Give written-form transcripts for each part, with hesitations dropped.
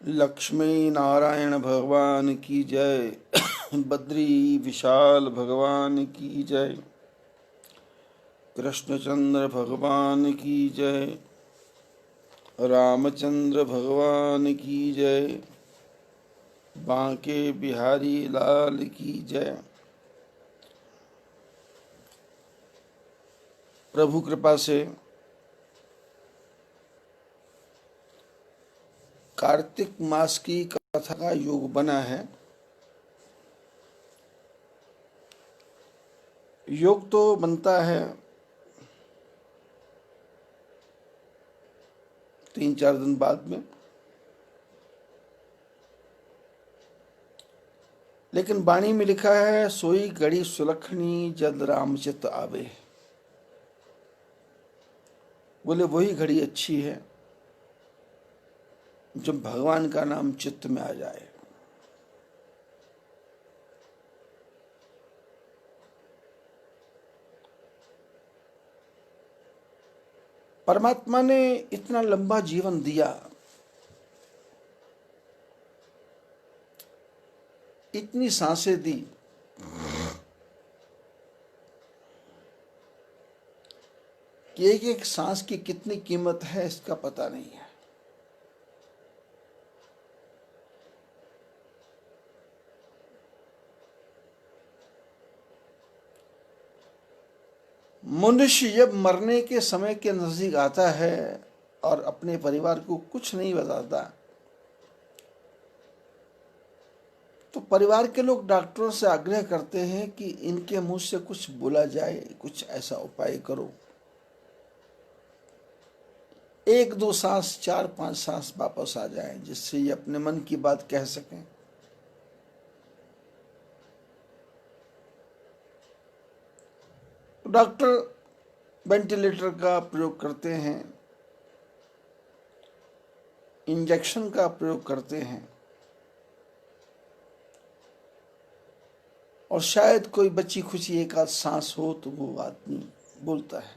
लक्ष्मी नारायण भगवान की जय। बद्री विशाल भगवान की जय। कृष्णचंद्र भगवान की जय। रामचंद्र भगवान की जय। बांके बिहारी लाल की जय। प्रभु कृपा से कार्तिक मास की कथा का योग बना है। योग तो बनता है 3-4 दिन बाद में, लेकिन वाणी में लिखा है सोई घड़ी सुलखनी जद रामचित आवे। बोले वही घड़ी अच्छी है जब भगवान का नाम चित्त में आ जाए। परमात्मा ने इतना लंबा जीवन दिया, इतनी सांसें दी, कि एक एक सांस की कितनी कीमत है इसका पता नहीं है। मनुष्य जब मरने के समय के नजदीक आता है और अपने परिवार को कुछ नहीं बताता, तो परिवार के लोग डॉक्टरों से आग्रह करते हैं कि इनके मुंह से कुछ बोला जाए, कुछ ऐसा उपाय करो, 1-2 सांस 4-5 सांस वापस आ जाए जिससे ये अपने मन की बात कह सकें। डॉक्टर वेंटिलेटर का प्रयोग करते हैं, इंजेक्शन का प्रयोग करते हैं, और शायद कोई बची खुची एक आध सांस हो तो वो आदमी बोलता है।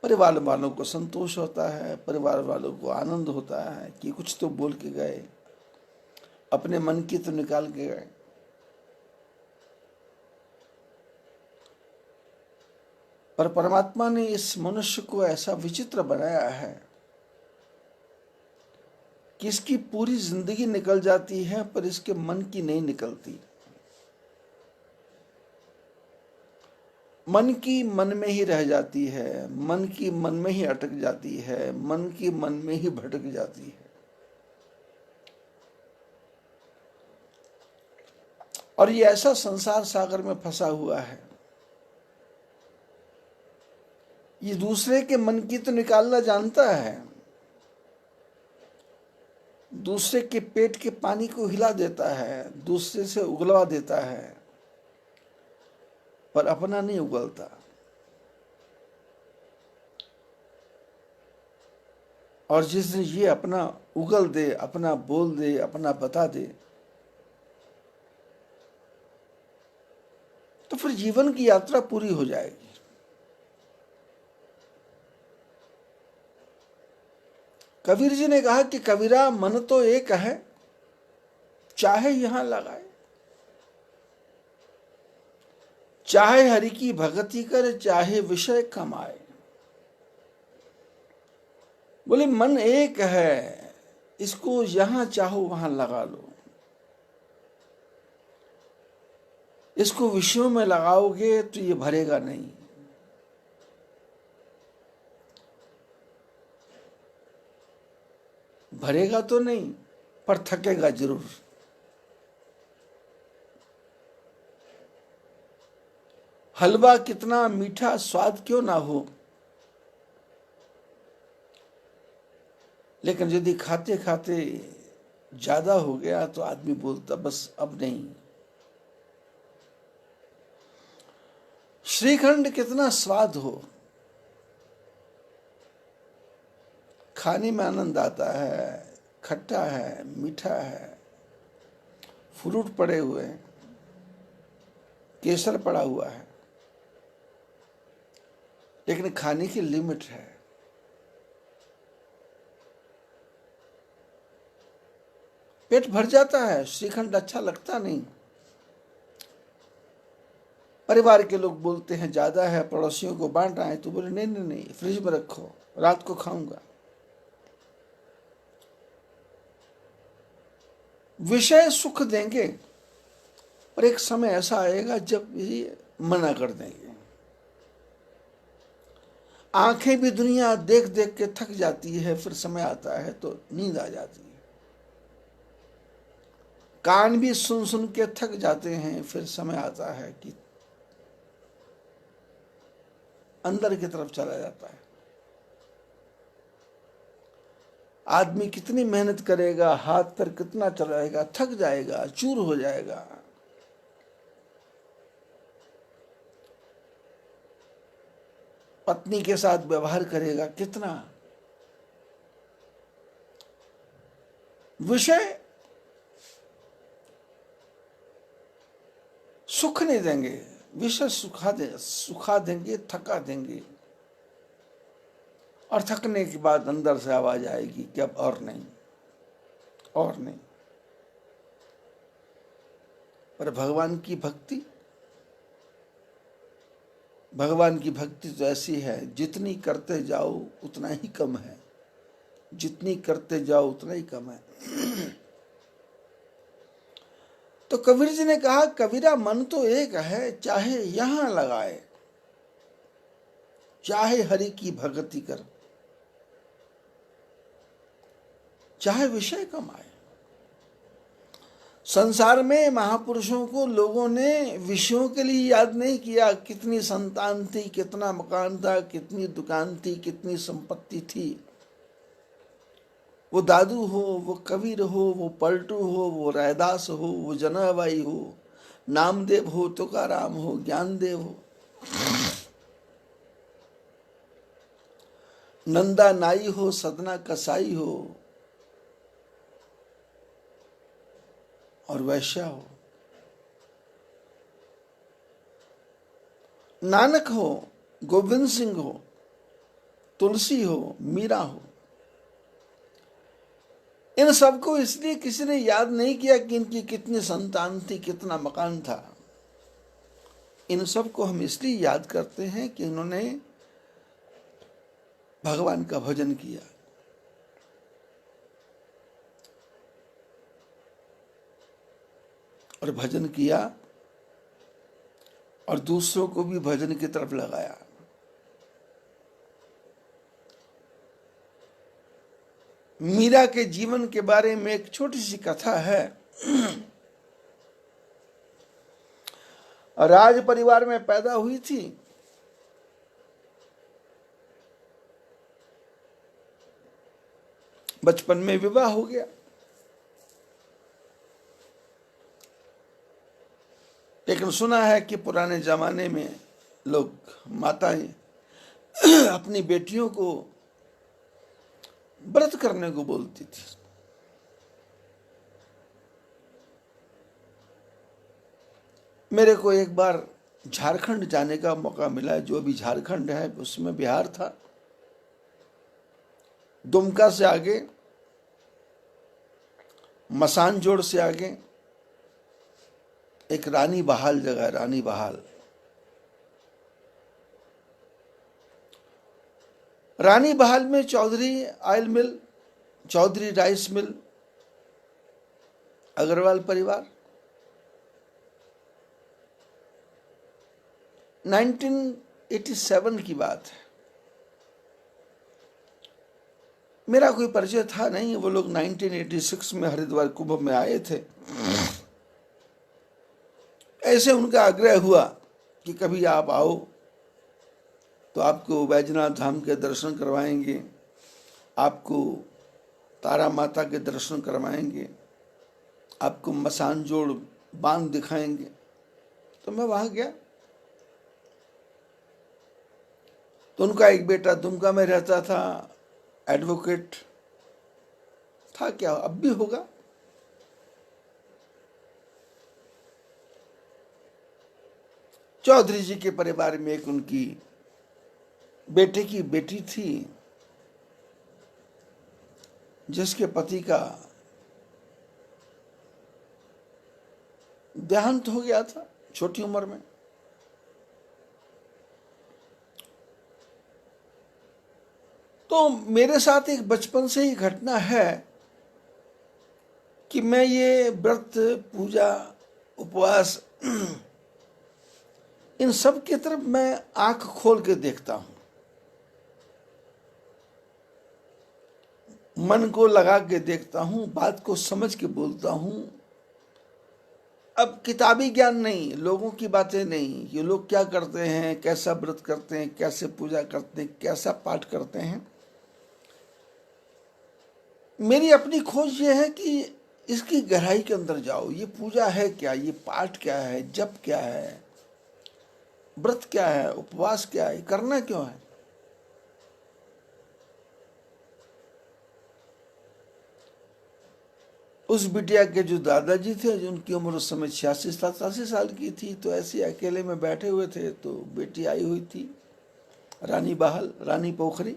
परिवार वालों को संतोष होता है, परिवार वालों को आनंद होता है कि कुछ तो बोल के गए, अपने मन की तो निकाल के गए। पर परमात्मा ने इस मनुष्य को ऐसा विचित्र बनाया है कि इसकी पूरी जिंदगी निकल जाती है पर इसके मन की नहीं निकलती। मन की मन में ही रह जाती है, मन की मन में ही अटक जाती है, मन की मन में ही भटक जाती है। और ये ऐसा संसार सागर में फंसा हुआ है, ये दूसरे के मन की तो निकालना जानता है, दूसरे के पेट के पानी को हिला देता है, दूसरे से उगलवा देता है, पर अपना नहीं उगलता। और जिस दिन ये अपना उगल दे, अपना बोल दे, अपना बता दे, तो फिर जीवन की यात्रा पूरी हो जाएगी। कबीर जी ने कहा कि कबीरा मन तो एक है, चाहे यहां लगाए, चाहे हरि की भक्ति कर, चाहे विषय कमाए। बोले मन एक है, इसको यहां चाहो वहां लगा लो, इसको विषयों में लगाओगे तो ये भरेगा नहीं। भरेगा तो नहीं पर थकेगा जरूर। हलवा कितना मीठा स्वाद क्यों ना हो, लेकिन यदि खाते खाते ज्यादा हो गया तो आदमी बोलता बस अब नहीं। श्रीखंड कितना स्वाद हो, खाने में आनंद आता है, खट्टा है, मीठा है, फ्रूट पड़े हुए हैं, केसर पड़ा हुआ है, लेकिन खाने की लिमिट है। पेट भर जाता है, श्रीखंड अच्छा लगता नहीं। परिवार के लोग बोलते हैं ज्यादा है, पड़ोसियों को बांट आए, तो बोले नहीं नहीं नहीं, फ्रिज में रखो, रात को खाऊंगा। विषय सुख देंगे, पर एक समय ऐसा आएगा जब ये मना कर देंगे। आंखें भी दुनिया देख देख के थक जाती है, फिर समय आता है तो नींद आ जाती है। कान भी सुन सुन के थक जाते हैं, फिर समय आता है कि अंदर की तरफ चला जाता है। आदमी कितनी मेहनत करेगा, हाथ पर कितना चलाएगा, थक जाएगा, चूर हो जाएगा। पत्नी के साथ व्यवहार करेगा कितना। विषय सुख नहीं देंगे, विषय सुखा देंगे, थका देंगे, और थकने के बाद अंदर से आवाज आएगी कि अब और नहीं, और नहीं। पर भगवान की भक्ति, भगवान की भक्ति तो ऐसी है, जितनी करते जाओ उतना ही कम है, जितनी करते जाओ उतना ही कम है। तो कबीर जी ने कहा, कबीरा मन तो एक है, चाहे यहां लगाए, चाहे हरि की भक्ति कर, चाहे विषय कमाए। संसार में महापुरुषों को लोगों ने विषयों के लिए याद नहीं किया। कितनी संतान थी, कितना मकान था, कितनी दुकान थी, कितनी संपत्ति थी। वो दादू हो, वो कबीर हो, वो पलटू हो, वो रैदास हो, वो जनाबाई हो, नामदेव हो, तुकाराम हो, ज्ञानदेव हो, नंदा नाई हो, सदना कसाई हो, और वैश्या हो, नानक हो, गोविंद सिंह हो, तुलसी हो, मीरा हो। इन सबको इसलिए किसी ने याद नहीं किया कि इनकी कितनी संतान थी, कितना मकान था। इन सबको हम इसलिए याद करते हैं कि इन्होंने भगवान का भजन किया। और भजन किया और दूसरों को भी भजन की तरफ लगाया। मीरा के जीवन के बारे में एक छोटी सी कथा है। राज परिवार में पैदा हुई थी। बचपन में विवाह हो गया। लेकिन सुना है कि पुराने जमाने में लोग, माताएं अपनी बेटियों को व्रत करने को बोलती थी। मेरे को एक बार झारखंड जाने का मौका मिला। जो अभी झारखंड है उसमें बिहार था। दुमका से आगे, मसानजोड़ से आगे एक रानी बहाल जगह, रानी बहाल। रानी बहाल में चौधरी ऑयल मिल, चौधरी राइस मिल, अग्रवाल परिवार। 1987 की बात है। मेरा कोई परिचय था नहीं। वो लोग 1986 में हरिद्वार कुंभ में आए थे। ऐसे उनका आग्रह हुआ कि कभी आप आओ तो आपको वैजनाथ धाम के दर्शन करवाएंगे, आपको तारा माता के दर्शन करवाएंगे, आपको मसानजोड़ बांध दिखाएंगे। तो मैं वहां गया। तो उनका एक बेटा दुमका में रहता था, एडवोकेट था, क्या अब भी होगा। चौधरी जी के परिवार में एक उनकी बेटे की बेटी थी, जिसके पति का देहांत हो गया था छोटी उम्र में। तो मेरे साथ एक बचपन से ही घटना है कि मैं ये व्रत, पूजा, उपवास इन सब की तरफ मैं आंख खोल के देखता हूं, मन को लगा के देखता हूं, बात को समझ के बोलता हूं। अब किताबी ज्ञान नहीं, लोगों की बातें नहीं, ये लोग क्या करते हैं, कैसा व्रत करते हैं, कैसे पूजा करते हैं, कैसा पाठ करते हैं। मेरी अपनी खोज ये है कि इसकी गहराई के अंदर जाओ। ये पूजा है क्या, ये पाठ क्या है, जप क्या है, व्रत क्या है, उपवास क्या है, करना क्यों है। उस बिटिया के जो दादाजी थे, उनकी उम्र उस समय 86-87 साल की थी, तो ऐसे अकेले में बैठे हुए थे, तो बेटी आई हुई थी, रानी बहाल, रानी पोखरी।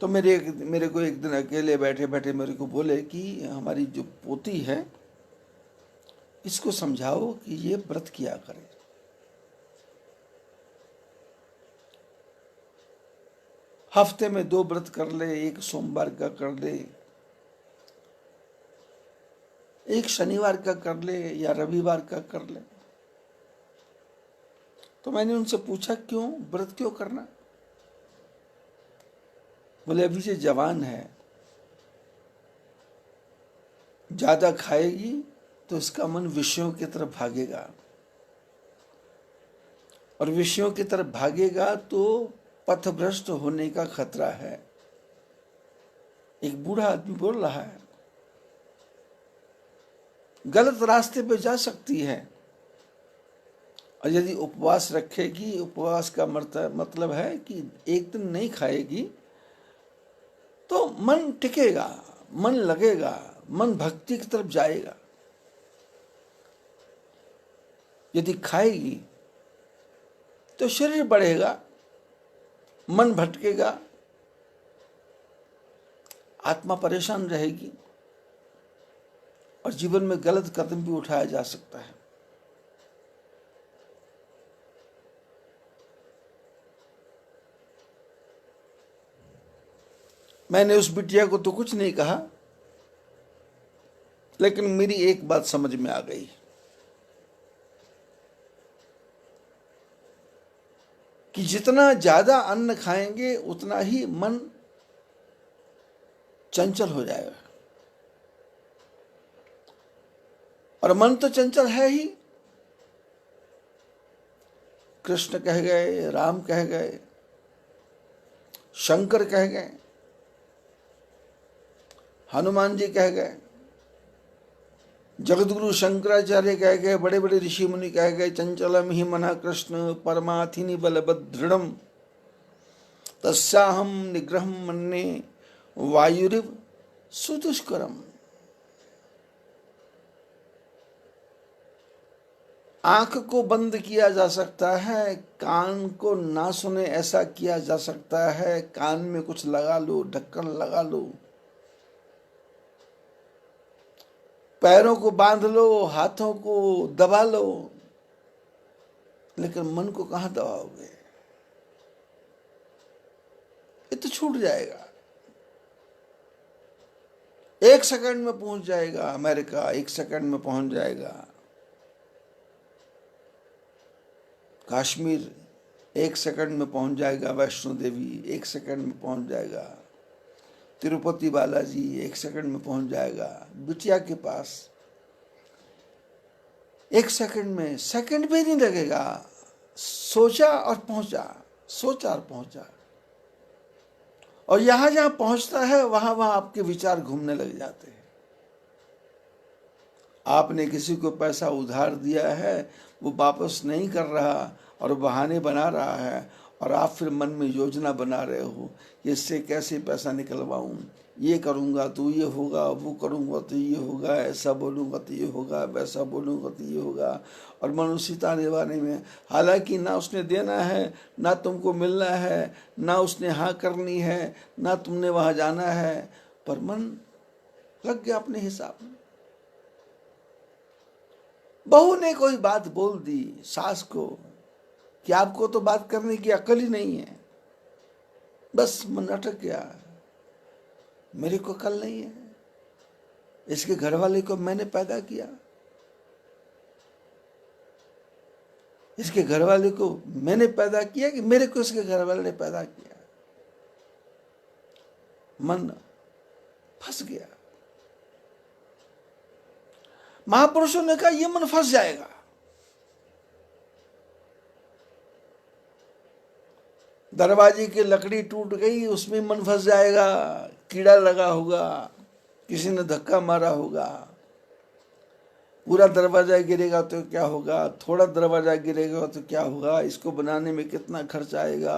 तो मेरे को एक दिन अकेले बैठे बैठे मेरे को बोले कि हमारी जो पोती है, इसको समझाओ कि ये व्रत किया करे। हफ्ते में 2 व्रत कर ले, एक सोमवार का कर ले, एक शनिवार का कर ले, या रविवार का कर ले। तो मैंने उनसे पूछा क्यों, व्रत क्यों करना। बोले अभी से जवान है, ज्यादा खाएगी तो इसका मन विषयों की तरफ भागेगा, और विषयों की तरफ भागेगा तो पथभ्रष्ट होने का खतरा है। एक बूढ़ा आदमी बोल रहा है, गलत रास्ते पे जा सकती है। और यदि उपवास रखेगी, उपवास का मतलब है कि एक दिन नहीं खाएगी, तो मन टिकेगा, मन लगेगा, मन भक्ति की तरफ जाएगा। यदि खाएगी तो शरीर बढ़ेगा, मन भटकेगा, आत्मा परेशान रहेगी, और जीवन में गलत कदम भी उठाया जा सकता है। मैंने उस बिटिया को तो कुछ नहीं कहा, लेकिन मेरी एक बात समझ में आ गई, कि जितना ज्यादा अन्न खाएंगे उतना ही मन चंचल हो जाएगा। और मन तो चंचल है ही। कृष्ण कह गए, राम कह गए, शंकर कह गए, हनुमान जी कह गए, जगतगुरु शंकराचार्य कह गए, बड़े बड़े ऋषि मुनि कह गए, चंचलम ही मना कृष्ण परमाथिनि बलभद्रम तस्याहम निग्रहम मन्ये वायुरिव सुदुष्करम। आंख को बंद किया जा सकता है, कान को ना सुने ऐसा किया जा सकता है, कान में कुछ लगा लो, ढक्कन लगा लो, पैरों को बांध लो, हाथों को दबा लो, लेकिन मन को कहां दबाओगे। ये तो छूट जाएगा, 1 सेकंड में पहुंच जाएगा अमेरिका, 1 सेकंड में पहुंच जाएगा कश्मीर, 1 सेकंड में पहुंच जाएगा वैष्णो देवी, 1 सेकंड में पहुंच जाएगा तिरुपति बालाजी, 1 सेकंड में पहुंच जाएगा बिटिया के पास। 1 सेकंड में, सेकंड भी नहीं लगेगा, सोचा और पहुंचा, सोचा और पहुंचा। और यहां जहां पहुंचता है वहां वहां आपके विचार घूमने लग जाते हैं। आपने किसी को पैसा उधार दिया है, वो वापस नहीं कर रहा और बहाने बना रहा है, और आप फिर मन में योजना बना रहे हो, इससे कैसे पैसा निकलवाऊं, ये करूंगा तो ये होगा, वो करूंगा तो ये होगा, ऐसा बोलूंगा तो ये होगा, वैसा बोलूंगा तो ये होगा, और मन उसी ताने बाने में। हालांकि ना उसने देना है, ना तुमको मिलना है, ना उसने हाँ करनी है, ना तुमने वहां जाना है, पर मन लग गया अपने हिसाब में। बहू ने कोई बात बोल दी सास को कि आपको तो बात करने की अकल ही नहीं है, बस मन अटक गया, मेरे को अकल नहीं है, इसके घर वाले को मैंने पैदा किया, इसके घर वाले को मैंने पैदा किया कि मेरे को इसके घर वाले ने पैदा किया। मन फंस गया। महापुरुषों ने कहा यह मन फंस जाएगा, दरवाजे की लकड़ी टूट गई, उसमें मन फंस जाएगा, कीड़ा लगा होगा, किसी ने धक्का मारा होगा, पूरा दरवाजा गिरेगा तो क्या होगा, थोड़ा दरवाजा गिरेगा तो क्या होगा, इसको बनाने में कितना खर्च आएगा,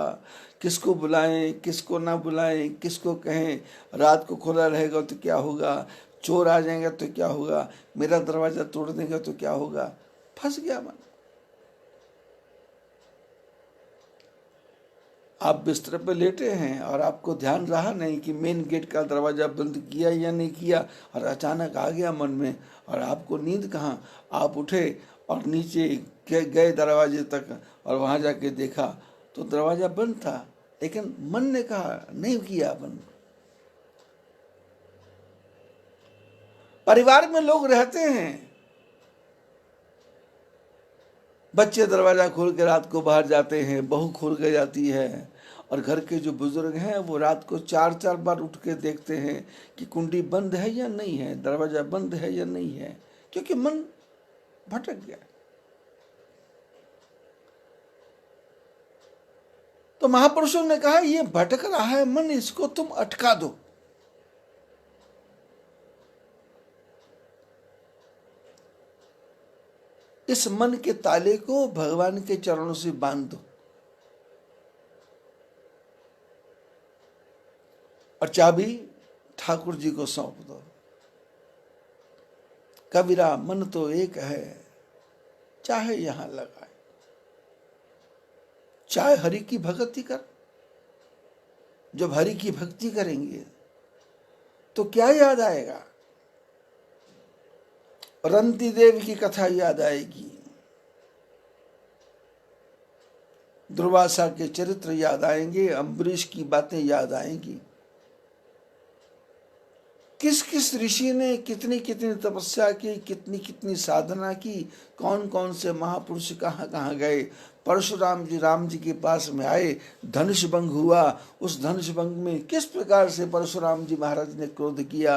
किसको बुलाएं किसको ना बुलाएं, किसको कहें, रात को खुला रहेगा तो क्या होगा, चोर आ जाएंगे तो क्या होगा, मेरा दरवाजा तोड़ देंगे तो क्या होगा। फंस गया मन। आप बिस्तर पे लेटे हैं और आपको ध्यान रहा नहीं कि मेन गेट का दरवाजा बंद किया या नहीं किया, और अचानक आ गया मन में, और आपको नींद कहाँ, आप उठे और नीचे गए दरवाजे तक, और वहां जाके देखा तो दरवाजा बंद था, लेकिन मन ने कहा नहीं किया बंद। परिवार में लोग रहते हैं, बच्चे दरवाजा खोल के रात को बाहर जाते हैं, बहू खोल के जाती है, और घर के जो बुजुर्ग हैं वो रात को 4-4 बार उठ के देखते हैं कि कुंडी बंद है या नहीं है, दरवाजा बंद है या नहीं है, क्योंकि मन भटक गया। तो महापुरुषों ने कहा ये भटक रहा है मन, इसको तुम अटका दो। इस मन के ताले को भगवान के चरणों से बांध दो और चाबी ठाकुर जी को सौंप दो। कबीरा मन तो एक है, चाहे यहां लगाए, चाहे हरि की भक्ति कर। जब हरि की भक्ति करेंगे तो क्या याद आएगा, रंती देव की कथा याद आएगी, दुर्वासा के चरित्र याद आएंगे, अम्बरीश की बातें याद आएंगी, किस किस ऋषि ने कितनी कितनी तपस्या की, कितनी कितनी साधना की, कौन कौन से महापुरुष कहाँ कहाँ गए। परशुराम जी राम जी के पास में आए, धनुष भंग हुआ, उस धनुष भंग में किस प्रकार से परशुराम जी महाराज ने क्रोध किया,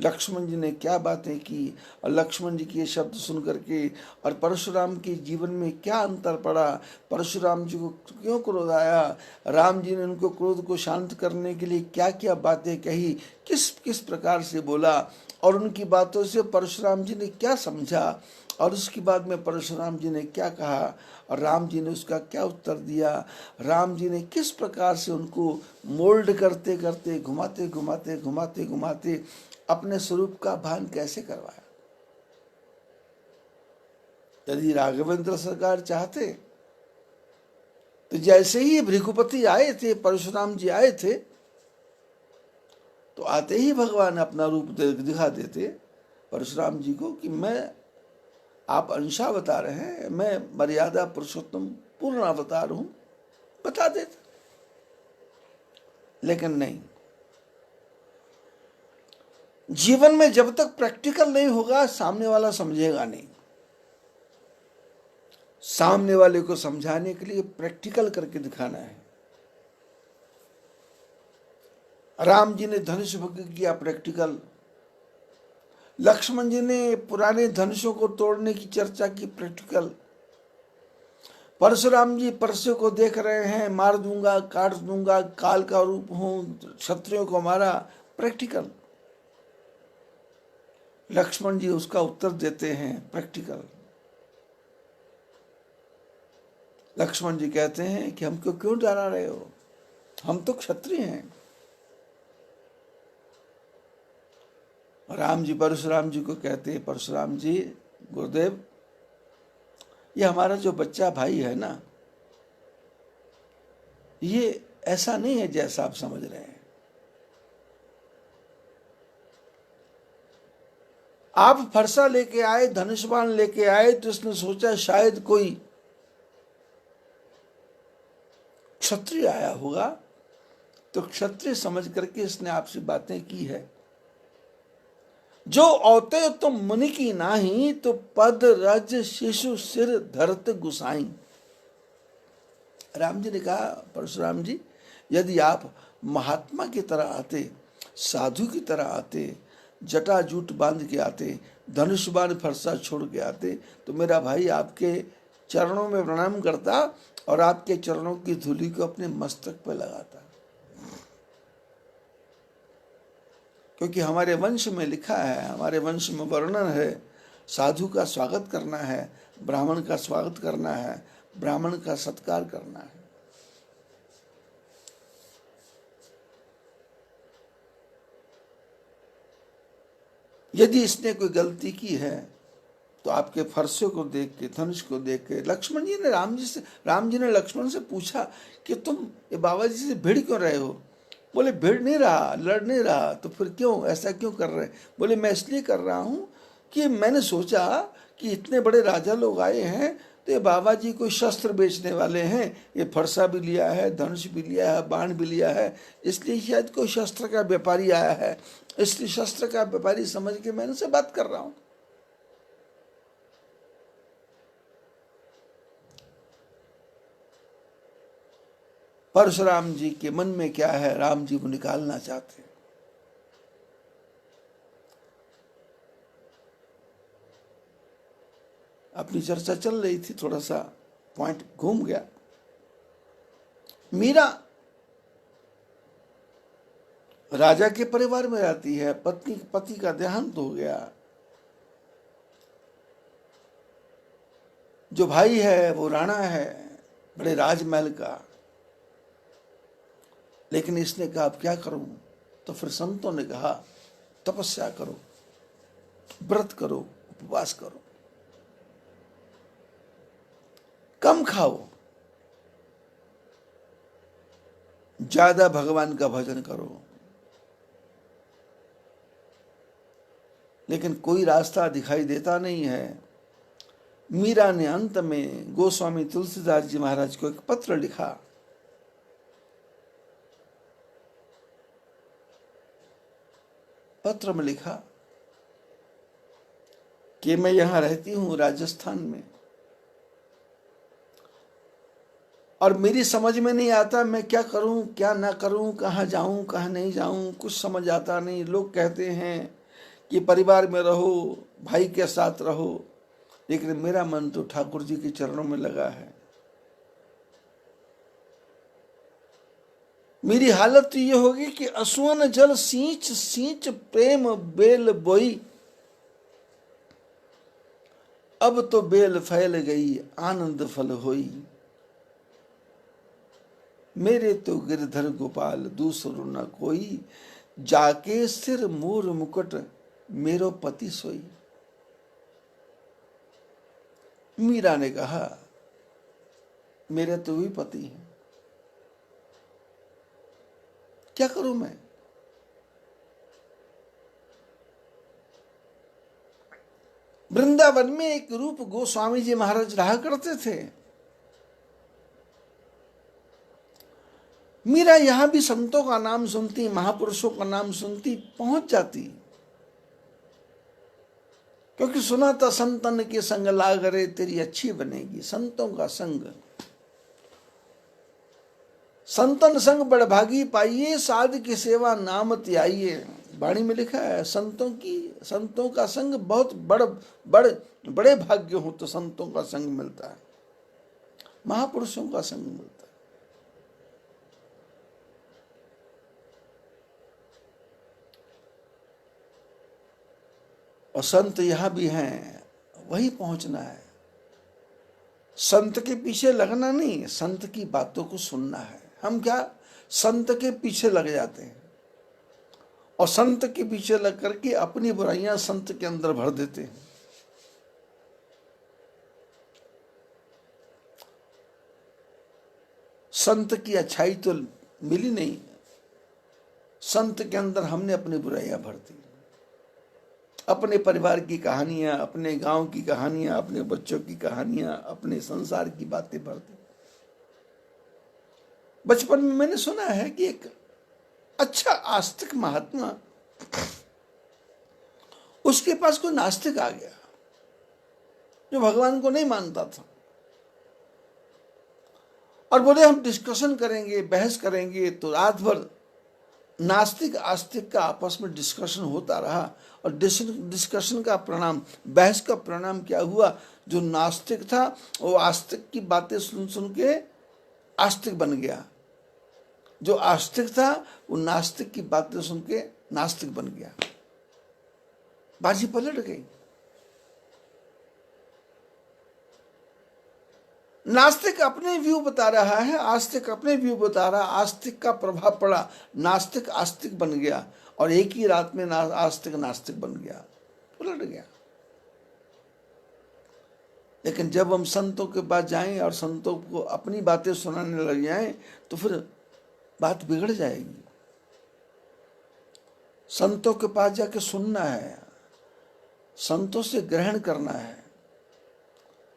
लक्ष्मण जी ने क्या बातें की, और लक्ष्मण जी के ये शब्द सुन करके और परशुराम के जीवन में क्या अंतर पड़ा, परशुराम जी को क्यों क्रोध आया, राम जी ने उनको क्रोध को शांत करने के लिए क्या क्या बातें कही, किस किस प्रकार से बोला, और उनकी बातों से परशुराम जी ने क्या समझा, और उसके बाद में परशुराम जी ने क्या कहा और राम जी ने उसका क्या उत्तर दिया, राम जी ने किस प्रकार से उनको मोल्ड करते करते घुमाते घुमाते घुमाते घुमाते अपने स्वरूप का भान कैसे करवाया। यदि राघवेंद्र सरकार चाहते तो जैसे ही भृगुपति आए थे, परशुराम जी आए थे, तो आते ही भगवान अपना रूप दिखा देते परशुराम जी को कि मैं, आप अंशावतार हैं, मैं मर्यादा पुरुषोत्तम पूर्ण अवतार हूं, बता देते। लेकिन नहीं, जीवन में जब तक प्रैक्टिकल नहीं होगा सामने वाला समझेगा नहीं। सामने वाले को समझाने के लिए प्रैक्टिकल करके दिखाना है। राम जी ने धनुष भंग किया, प्रैक्टिकल। लक्ष्मण जी ने पुराने धनुषों को तोड़ने की चर्चा की, प्रैक्टिकल। परशुराम जी परशु को देख रहे हैं, मार दूंगा, काट दूंगा, काल का रूप हूं, क्षत्रियों को मारा, प्रैक्टिकल। लक्ष्मण जी उसका उत्तर देते हैं, प्रैक्टिकल। लक्ष्मण जी कहते हैं कि हमको क्यों डरा रहे हो, हम तो क्षत्रिय हैं। राम जी परशुराम जी को कहते हैं, परशुराम जी, गुरुदेव, ये हमारा जो बच्चा भाई है ना, ये ऐसा नहीं है जैसा आप समझ रहे हैं। आप फरसा लेके आए, धनुष बाण लेके आए, तो उसने सोचा शायद कोई क्षत्रिय आया होगा, तो क्षत्रिय समझ करके इसने आपसे बातें की है। जो औते तो मुनि की नाही, तो पद रज शिशु सिर धरत गुसाई। राम जी ने कहा, परशुराम जी, यदि आप महात्मा की तरह आते, साधु की तरह आते, जटा जूट बांध के आते, धनुष बाण फरसा छोड़ के आते, तो मेरा भाई आपके चरणों में प्रणाम करता और आपके चरणों की धूलि को अपने मस्तक पर लगाता। क्योंकि हमारे वंश में लिखा है, हमारे वंश में वर्णन है, साधु का स्वागत करना है, ब्राह्मण का स्वागत करना है, ब्राह्मण का सत्कार करना है। यदि इसने कोई गलती की है तो आपके फरसे को देख के, धनुष को देख के, राम जी ने लक्ष्मण से पूछा कि तुम ये बाबा जी से भिड़ क्यों रहे हो? बोले भिड़ नहीं रहा, लड़ नहीं रहा। तो फिर क्यों, ऐसा क्यों कर रहे? बोले मैं इसलिए कर रहा हूँ कि मैंने सोचा कि इतने बड़े राजा लोग आए हैं, तो ये बाबा जी कोई शस्त्र बेचने वाले हैं, ये फरसा भी लिया है, धनुष भी लिया है, बाण भी लिया है, इसलिए शायद कोई शस्त्र का व्यापारी आया है, इसलिए शस्त्र का व्यापारी समझ के मैं इनसे बात कर रहा हूं। परशुराम जी के मन में क्या है, राम जी को निकालना चाहते हैं। अपनी चर्चा चल रही थी, थोड़ा सा पॉइंट घूम गया। मीरा राजा के परिवार में रहती है, पति का देहांत हो गया, जो भाई है वो राणा है बड़े राजमहल का। लेकिन इसने कहा अब क्या करूं? तो फिर संतों ने कहा तपस्या करो, व्रत करो, उपवास करो, कम खाओ, ज्यादा भगवान का भजन करो। लेकिन कोई रास्ता दिखाई देता नहीं है। मीरा ने अंत में गोस्वामी तुलसीदास जी महाराज को एक पत्र लिखा। पत्र में लिखा कि मैं यहां रहती हूं राजस्थान में, और मेरी समझ में नहीं आता मैं क्या करूं क्या ना करूं, कहां जाऊं कहां नहीं जाऊं, कुछ समझ आता नहीं। लोग कहते हैं कि परिवार में रहो, भाई के साथ रहो, लेकिन मेरा मन तो ठाकुर जी के चरणों में लगा है। मेरी हालत तो ये होगी कि असुवन जल सींच सींच प्रेम बेल बोई, अब तो बेल फैल गई आनंद फल होई। मेरे तो गिरधर गोपाल दूसरो न कोई, जाके सिर मोर मुकुट मेरो पति सोई। मीरा ने कहा मेरे तो भी पति हैं, क्या करूं मैं? वृंदावन में एक रूप गोस्वामी जी महाराज रहा करते थे। मीरा यहां भी संतों का नाम सुनती, महापुरुषों का नाम सुनती, पहुंच जाती, क्योंकि सुना था संतन के संग लागरे तेरी अच्छी बनेगी। संतों का संग, संतन संग बड़भागी पाइए, साध की सेवा नाम त्याइए। वाणी में लिखा है संतों का संग बहुत बड़े भाग्य हो तो संतों का संग मिलता है, महापुरुषों का संग मिलता है। और संत यहां भी हैं, वही पहुंचना है। संत के पीछे लगना नहीं, संत की बातों को सुनना है। हम क्या संत के पीछे लग जाते हैं और संत के पीछे लग करके अपनी बुराइयां संत के अंदर भर देते हैं। संत की अच्छाई तो मिली नहीं, संत के अंदर हमने अपनी बुराइयां भर दी। अपने परिवार की कहानियां, अपने गांव की कहानियां, अपने बच्चों की कहानियां, अपने संसार की बातें पढ़ते। बचपन में मैंने सुना है कि एक अच्छा आस्तिक महात्मा, उसके पास कोई नास्तिक आ गया जो भगवान को नहीं मानता था, और बोले हम डिस्कशन करेंगे, बहस करेंगे। तो रात भर नास्तिक आस्तिक का आपस में डिस्कशन होता रहा, और डिस्कशन का परिणाम, बहस का परिणाम क्या हुआ? जो नास्तिक था वो आस्तिक की बातें सुन सुन के आस्तिक बन गया, जो आस्तिक था वो नास्तिक की बातें सुन के नास्तिक बन गया। बाजी पलट गई। नास्तिक अपने व्यू बता रहा है, आस्तिक अपने व्यू बता रहा है, आस्तिक का प्रभाव पड़ा, नास्तिक आस्तिक बन गया, और एक ही रात में आस्तिक नास्तिक बन गया, उलट गया। लेकिन जब हम संतों के पास जाएं और संतों को अपनी बातें सुनाने लग जाएं तो फिर बात बिगड़ जाएगी। संतों के पास जाके सुनना है, संतों से ग्रहण करना है,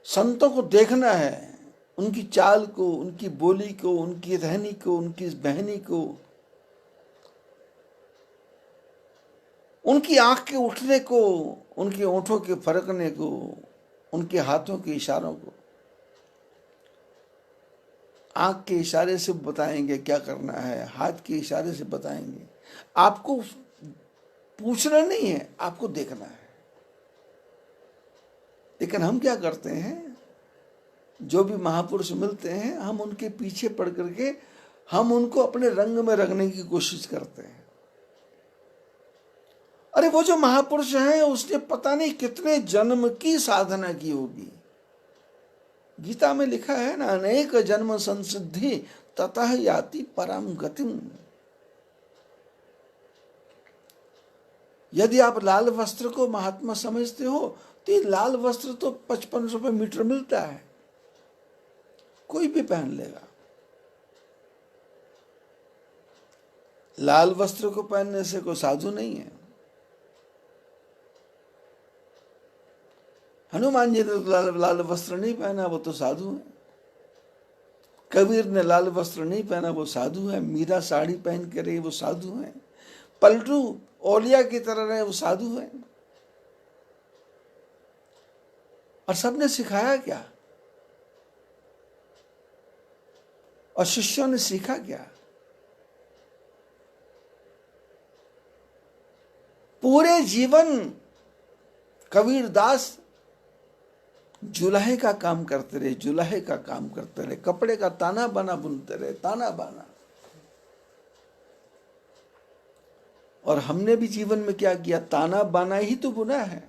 संतों को देखना है, उनकी चाल को, उनकी बोली को, उनकी रहनी को, उनकी बहनी को, उनकी आंख के उठने को, उनके ओंठों के फरकने को, उनके हाथों के इशारों को। आंख के इशारे से बताएंगे क्या करना है, हाथ के इशारे से बताएंगे। आपको पूछना नहीं है, आपको देखना है। लेकिन हम क्या करते हैं, जो भी महापुरुष मिलते हैं हम उनके पीछे पड़ करके हम उनको अपने रंग में रंगने की कोशिश करते हैं। अरे वो जो महापुरुष है उसने पता नहीं कितने जन्म की साधना की होगी। गीता में लिखा है ना, अनेक जन्म संसिद्धि ततः याति परम गतिम। यदि आप लाल वस्त्र को महात्मा समझते हो तो ये लाल वस्त्र तो 55 रुपए मीटर मिलता है, कोई भी पहन लेगा। लाल वस्त्र को पहनने से कोई साधु नहीं है। हनुमान जी ने तो लाल वस्त्र नहीं पहना, वो तो साधु है। कबीर ने लाल वस्त्र नहीं पहना, वो साधु है। मीरा साड़ी पहन के रही, वो साधु है। पलटू औलिया की तरह रहे, वो साधु है। और सबने सिखाया क्या? और शिष्यों ने सीखा क्या? पूरे जीवन कबीर दास जुलाहे का काम करते रहे, जुलाहे का काम करते रहे, कपड़े का ताना बाना बुनते रहे, ताना बाना। और हमने भी जीवन में क्या किया? ताना बाना ही तो बुना है।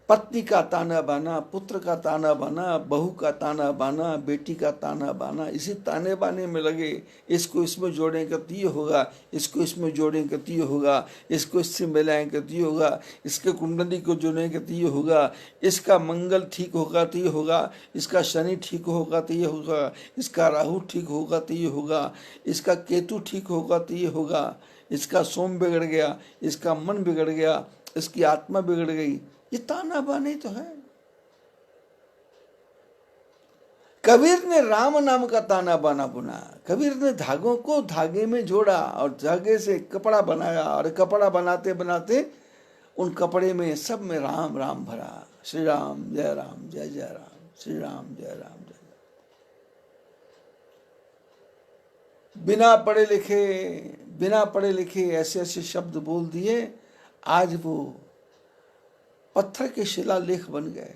पत्नी का ताना बाना, पुत्र का ताना बाना, बहू का ताना बाना, बेटी का ताना बाना, इसी ताने बाने में लगे। इसको इसमें जोड़ेंगे तो ये होगा, इसको इसमें जोड़ेंगे तो ये होगा, इसको इससे मिलाएंगे तो ये होगा, इसके कुंडली को जोड़ेंगे तो ये होगा, इसका मंगल ठीक होगा तो ये होगा, इसका शनि ठीक होगा तो ये होगा, इसका राहु ठीक होगा तो ये होगा, इसका केतु ठीक होगा तो ये होगा, इसका सोम बिगड़ गया, इसका मन बिगड़ गया, इसकी आत्मा बिगड़ गई। ये ताना बाने तो है। कबीर ने राम नाम का ताना बाना बुना। कबीर ने धागों को धागे में जोड़ा और धागे से कपड़ा बनाया, और कपड़ा बनाते बनाते उन कपड़े में सब में राम राम भरा। श्री राम जय राम, जय जय राम, श्री राम जय राम, जय जय। बिना पढ़े लिखे ऐसे ऐसे शब्द बोल दिए, आज वो पत्थर के शिलालेख बन गए।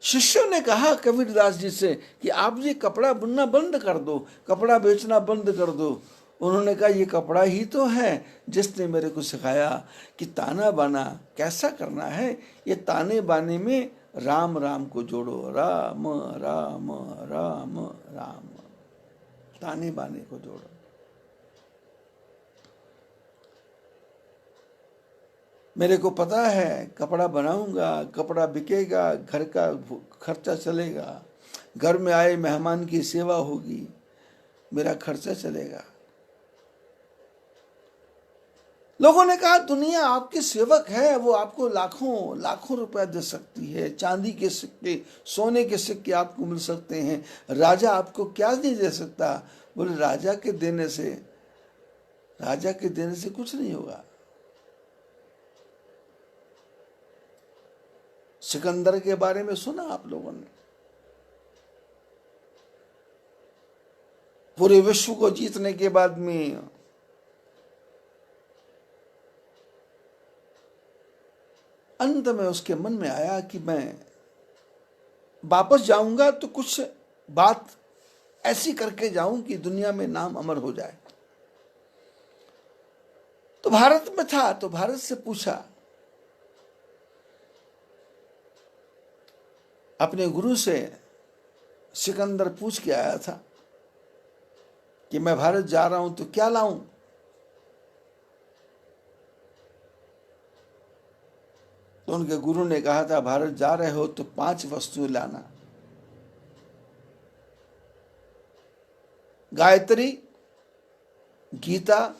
शिष्यों ने कहा कबीरदास जी से कि आप ये कपड़ा बुनना बंद कर दो, कपड़ा बेचना बंद कर दो। उन्होंने कहा ये कपड़ा ही तो है जिसने मेरे को सिखाया कि ताना बाना कैसा करना है। ये ताने बाने में राम राम को जोड़ो, राम राम राम राम, ताने बाने को जोड़ो। मेरे को पता है कपड़ा बनाऊंगा, कपड़ा बिकेगा, घर का खर्चा चलेगा, घर में आए मेहमान की सेवा होगी, मेरा खर्चा चलेगा। लोगों ने कहा दुनिया आपके सेवक है, वो आपको लाखों लाखों रुपया दे सकती है, चांदी के सिक्के, सोने के सिक्के आपको मिल सकते हैं, राजा आपको क्या नहीं दे सकता। बोले राजा के देने से कुछ नहीं होगा। सिकंदर के बारे में सुना आप लोगों ने, पूरे विश्व को जीतने के बाद में अंत में उसके मन में आया कि मैं वापस जाऊंगा तो कुछ बात ऐसी करके जाऊं कि दुनिया में नाम अमर हो जाए। तो भारत में था, तो भारत से पूछा, अपने गुरु से सिकंदर पूछ के आया था कि मैं भारत जा रहा हूं तो क्या लाऊं। तो उनके गुरु ने कहा था भारत जा रहे हो तो 5 वस्तुएं लाना, गायत्री, गीता,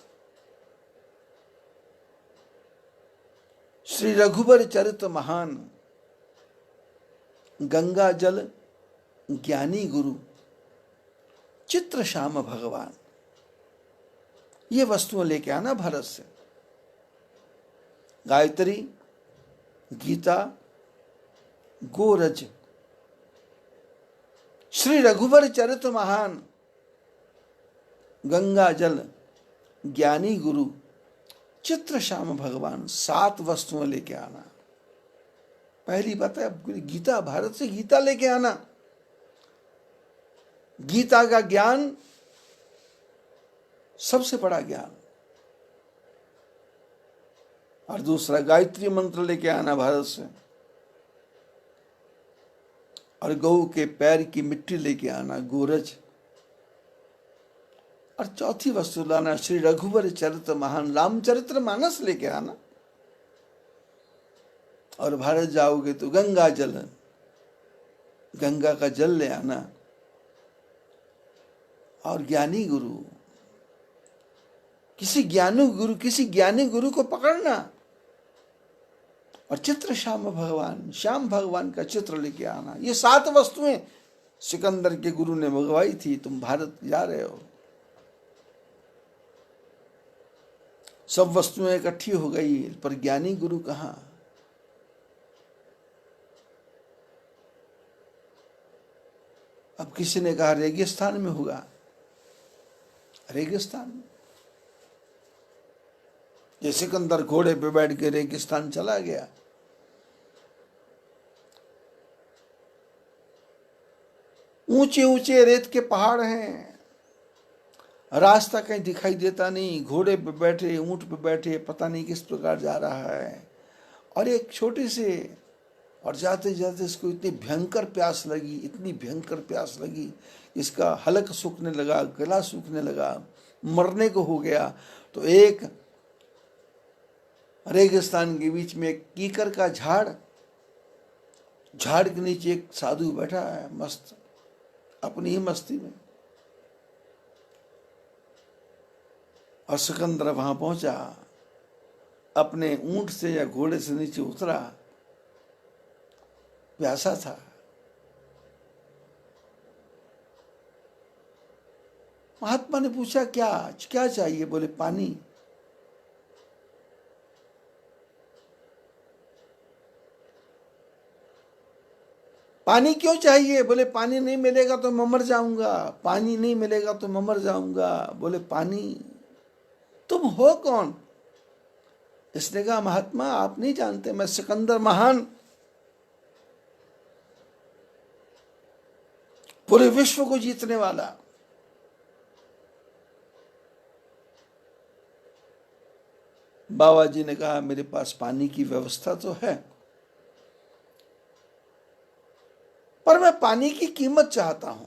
श्री रघुवर चरित महान, गंगा जल, ज्ञानी गुरु, चित्र श्याम भगवान। ये वस्तुएं लेके आना भारत से, गायत्री, गीता, गोरज, श्री रघुवर चरित महान, गंगा जल, ज्ञानी गुरु, चित्र श्याम भगवान। 7 वस्तुएं लेके आना। पहली बात है गीता, भारत से गीता लेके आना, गीता का ज्ञान सबसे बड़ा ज्ञान। और दूसरा गायत्री मंत्र लेके आना भारत से, और गऊ के पैर की मिट्टी लेके आना, गोरज। और चौथी वस्तु लाना श्री रघुवर चरित महान, रामचरित्र मानस लेके आना। और भारत जाओगे तो गंगा जल, गंगा का जल ले आना। और ज्ञानी गुरु, किसी ज्ञानी गुरु को पकड़ना। और चित्र श्याम भगवान, श्याम भगवान का चित्र लेके आना। ये 7 वस्तुएं सिकंदर के गुरु ने मंगवाई थी। तुम भारत जा रहे हो, सब वस्तुएं इकट्ठी हो गई, पर ज्ञानी गुरु कहाँ। अब किसी ने कहा रेगिस्तान में होगा, रेगिस्तान में। ये सिकंदर घोड़े पे बैठ के रेगिस्तान चला गया। ऊंचे ऊंचे रेत के पहाड़ हैं, रास्ता कहीं दिखाई देता नहीं। घोड़े पे बैठे, ऊंट पे बैठे, पता नहीं किस प्रकार जा रहा है। और एक छोटे से, और जाते जाते इसको इतनी भयंकर प्यास लगी, इतनी भयंकर प्यास लगी, इसका हलक सूखने लगा, गला सूखने लगा, मरने को हो गया। तो एक रेगिस्तान के बीच में एक कीकर का झाड़ के नीचे एक साधु बैठा है, मस्त, अपनी ही मस्ती में। और सिकंदर वहां पहुंचा, अपने ऊंट से या घोड़े से नीचे उतरा, प्यासा था। महात्मा ने पूछा क्या चाहिए? बोले पानी। पानी क्यों चाहिए? बोले पानी नहीं मिलेगा तो मैं मर जाऊंगा, पानी नहीं मिलेगा तो मैं मर जाऊंगा। बोले पानी, तुम हो कौन? इसने कहा महात्मा आप नहीं जानते, मैं सिकंदर महान, पूरे विश्व को जीतने वाला। बाबा जी ने कहा मेरे पास पानी की व्यवस्था तो है, पर मैं पानी की कीमत चाहता हूं।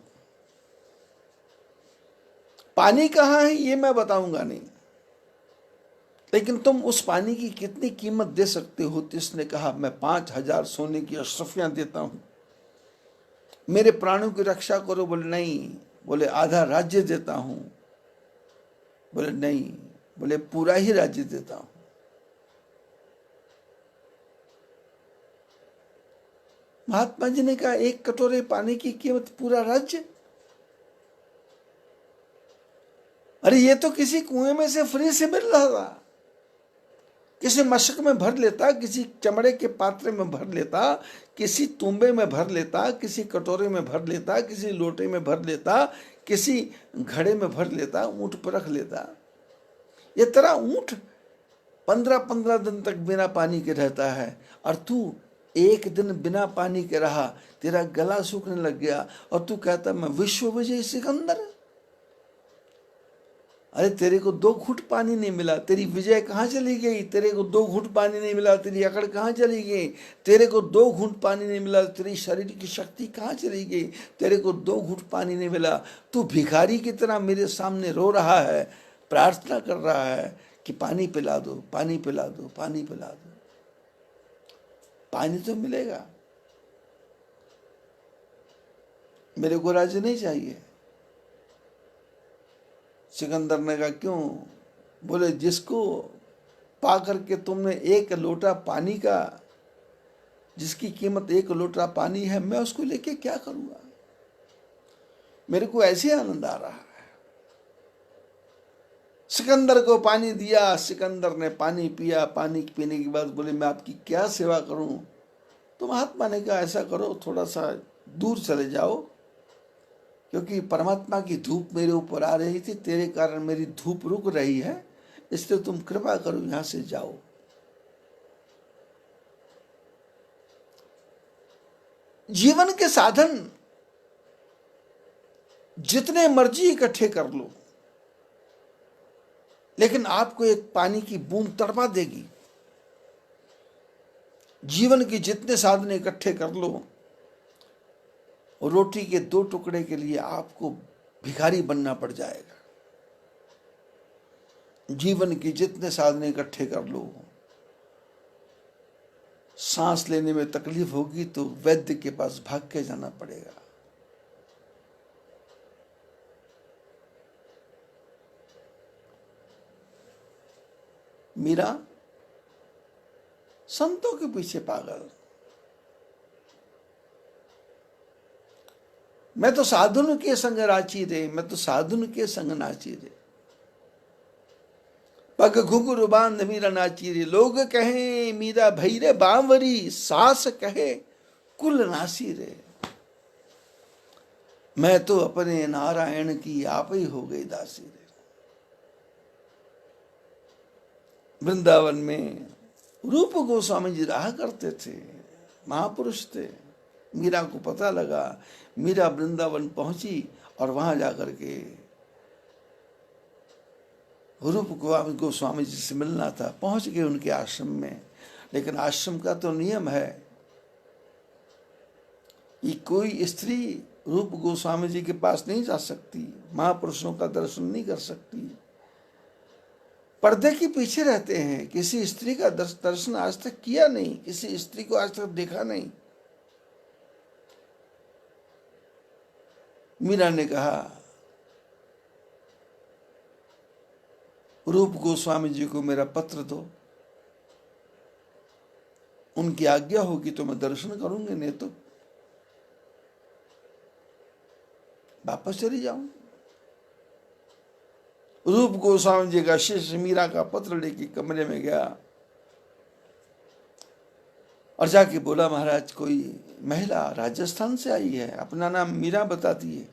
पानी कहाँ है ये मैं बताऊंगा नहीं, लेकिन तुम उस पानी की कितनी कीमत दे सकते हो? तो इसने कहा मैं 5000 सोने की अशरफियां देता हूं, मेरे प्राणों की रक्षा करो। बोले नहीं। बोले आधा राज्य देता हूं। बोले नहीं। बोले पूरा ही राज्य देता हूं। महात्मा जी ने कहा, एक कटोरे पानी की कीमत पूरा राज्य। अरे ये तो किसी कुएं में से फ्री से मिल रहा था, किसी मशक में भर लेता, किसी चमड़े के पात्र में भर लेता, किसी तुम्बे में भर लेता, किसी कटोरे में भर लेता, किसी लोटे में भर लेता, किसी घड़े में भर लेता, ऊंट पर रख लेता। ये तेरा ऊंट 15-15 दिन तक बिना पानी के रहता है, और तू एक दिन बिना पानी के रहा, तेरा गला सूखने लग गया, और तू कहता मैं विश्व विजयी सिकंदर। अरे तेरे को 2 घूंट पानी नहीं मिला, तेरी विजय कहाँ चली गई? तेरे को 2 घूंट पानी नहीं मिला, तेरी अकड़ कहाँ चली गई? तेरे को 2 घूंट पानी नहीं मिला, तेरी शरीर की शक्ति कहाँ चली गई? तेरे को 2 घूंट पानी नहीं मिला, तू भिखारी की तरह मेरे सामने रो रहा है, प्रार्थना कर रहा है कि पानी पिला दो, पानी पिला दो, पानी पिला दो। पानी तो मिलेगा, मेरे को राज्य नहीं चाहिए। सिकंदर ने कहा, क्यों? बोले, जिसको पा करके तुमने 1 लोटा पानी का, जिसकी कीमत 1 लोटा पानी है, मैं उसको लेके क्या करूंगा? मेरे को ऐसे आनंद आ रहा है। सिकंदर को पानी दिया, सिकंदर ने पानी पिया। पानी पीने के बाद बोले, मैं आपकी क्या सेवा करूं? तो महात्मा ने कहा, ऐसा करो, थोड़ा सा दूर चले जाओ, क्योंकि परमात्मा की धूप मेरे ऊपर आ रही थी, तेरे कारण मेरी धूप रुक रही है, इसलिए तुम कृपा करो यहां से जाओ। जीवन के साधन जितने मर्जी इकट्ठे कर लो, लेकिन आपको एक पानी की बूंद तड़पा देगी। जीवन के जितने साधन इकट्ठे कर लो, रोटी के 2 टुकड़े के लिए आपको भिखारी बनना पड़ जाएगा। जीवन के जितने साधन इकट्ठे कर लो, सांस लेने में तकलीफ होगी तो वैद्य के पास भाग के जाना पड़ेगा। मीरा संतों के पीछे पागल, मैं तो साधुन के संग राची रे, मैं तो साधुन के संग नाची रे, पग घुंघरू बांध मीरा नाची रे। लोग कहे मीरा भई रे बांवरी, सास कहे कुल नासी रे। मैं तो अपने नारायण की आप ही हो गई दासी रे। वृंदावन में रूप गोस्वामी जी रहा करते थे, महापुरुष थे। मीरा को पता लगा, मीरा वृंदावन पहुंची और वहां जाकर के रूप गोस्वामी जी से मिलना था। पहुंच गए उनके आश्रम में, लेकिन आश्रम का तो नियम है कि कोई स्त्री रूप गोस्वामी जी के पास नहीं जा सकती, महापुरुषों का दर्शन नहीं कर सकती, पर्दे के पीछे रहते हैं। किसी स्त्री का दर्शन आज तक किया नहीं, किसी स्त्री को आज तक देखा नहीं। मीरा ने कहा, रूप गोस्वामी जी को मेरा पत्र दो, उनकी आज्ञा होगी तो मैं दर्शन करूंगी, नहीं तो वापस चली जाऊं। रूप गोस्वामी जी का शिष्य मीरा का पत्र लेके कमरे में गया और जाके बोला, महाराज कोई महिला राजस्थान से आई है, अपना नाम मीरा बताती है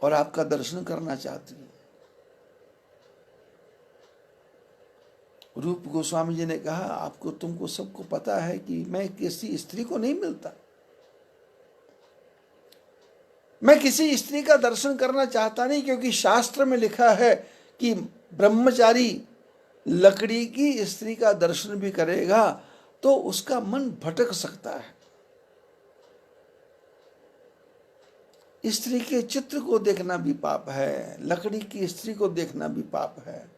और आपका दर्शन करना चाहती है। रूप गोस्वामी जी ने कहा, आपको तुमको सबको पता है कि मैं किसी स्त्री को नहीं मिलता, मैं किसी स्त्री का दर्शन करना चाहता नहीं, क्योंकि शास्त्र में लिखा है कि ब्रह्मचारी लकड़ी की स्त्री का दर्शन भी करेगा तो उसका मन भटक सकता है। स्त्री के चित्र को देखना भी पाप है, लकड़ी की स्त्री को देखना भी पाप है,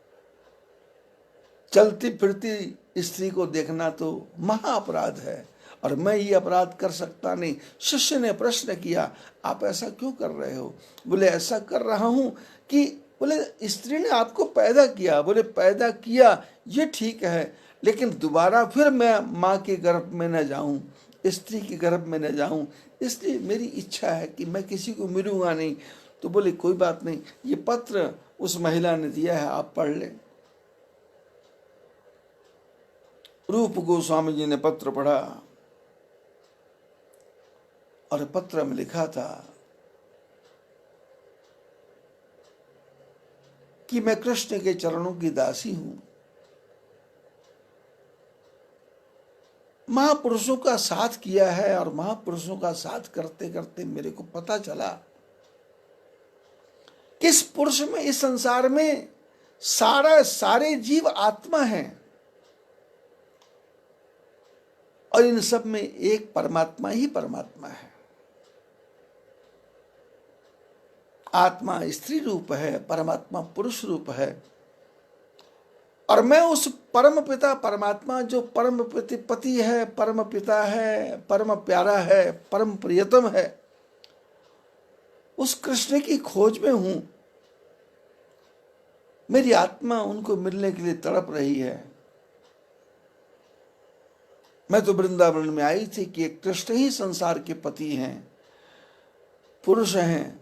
चलती फिरती स्त्री को देखना तो महा अपराध है, और मैं ये अपराध कर सकता नहीं। शिष्य ने प्रश्न किया, आप ऐसा क्यों कर रहे हो? बोले, ऐसा कर रहा हूं कि बोले स्त्री ने आपको पैदा किया। बोले, पैदा किया ये ठीक है, लेकिन दोबारा फिर मैं माँ के गर्भ में न जाऊं, स्त्री के गर्भ में न जाऊं, इसलिए मेरी इच्छा है कि मैं किसी को मिलूंगा नहीं। तो बोले कोई बात नहीं, ये पत्र उस महिला ने दिया है, आप पढ़ लें। रूप गोस्वामी जी ने पत्र पढ़ा और पत्र में लिखा था कि मैं कृष्ण के चरणों की दासी हूं। महापुरुषों का साथ किया है और महापुरुषों का साथ करते करते मेरे को पता चला कि इस पुरुष में, इस संसार में सारे जीव आत्मा हैं और इन सब में एक परमात्मा ही परमात्मा है। आत्मा स्त्री रूप है, परमात्मा पुरुष रूप है। और मैं उस परम पिता परमात्मा, जो परम पति है, परम पिता है, परम प्यारा है, परम प्रियतम है, उस कृष्ण की खोज में हूं। मेरी आत्मा उनको मिलने के लिए तड़प रही है। मैं तो वृंदावन में आई थी कि कृष्ण ही संसार के पति हैं, पुरुष हैं,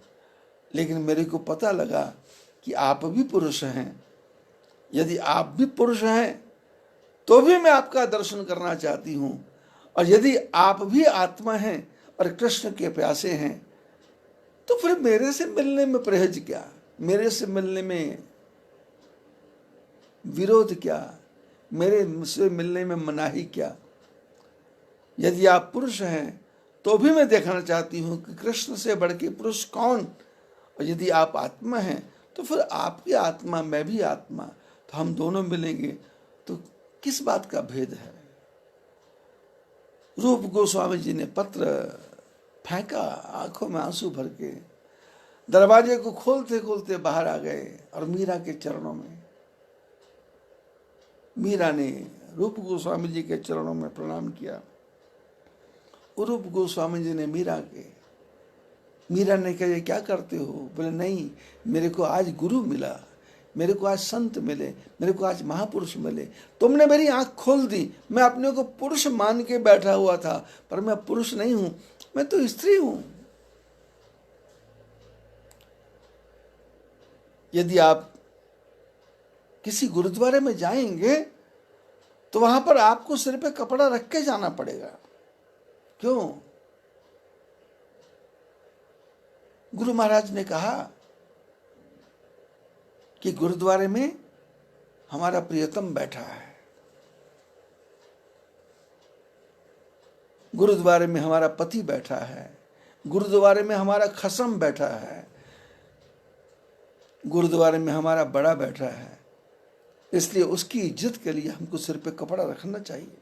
लेकिन मेरे को पता लगा कि आप भी पुरुष हैं। यदि आप भी पुरुष हैं तो भी मैं आपका दर्शन करना चाहती हूं, और यदि आप भी आत्मा हैं और कृष्ण के प्यासे हैं तो फिर मेरे से मिलने में परहेज क्या, मेरे से मिलने में विरोध क्या, मेरे से मिलने में मनाही क्या। यदि आप पुरुष हैं तो भी मैं देखना चाहती हूं कि कृष्ण से बढ़ के पुरुष कौन, और यदि आप आत्मा हैं तो फिर आपकी आत्मा, मैं भी आत्मा, तो हम दोनों मिलेंगे, तो किस बात का भेद है। रूप गोस्वामी जी ने पत्र फेंका, आंखों में आंसू भर के दरवाजे को खोलते खोलते बाहर आ गए और मीरा के चरणों में, मीरा ने रूप गोस्वामी जी के चरणों में प्रणाम किया। रूप गोस्वामी जी ने मीरा ने कहा, क्या करते हो? बोले नहीं, मेरे को आज गुरु मिला, मेरे को आज संत मिले, मेरे को आज महापुरुष मिले, तुमने मेरी आंख खोल दी। मैं अपने को पुरुष मान के बैठा हुआ था, पर मैं पुरुष नहीं हूं, मैं तो स्त्री हूं। यदि आप किसी गुरुद्वारे में जाएंगे तो वहां पर आपको सिर पे कपड़ा रख के जाना पड़ेगा। क्यों? गुरु महाराज ने कहा कि गुरुद्वारे में हमारा प्रियतम बैठा है, गुरुद्वारे में हमारा पति बैठा है, गुरुद्वारे में हमारा खसम बैठा है, गुरुद्वारे में हमारा बड़ा बैठा है, इसलिए उसकी इज्जत के लिए हमको सिर पे कपड़ा रखना चाहिए।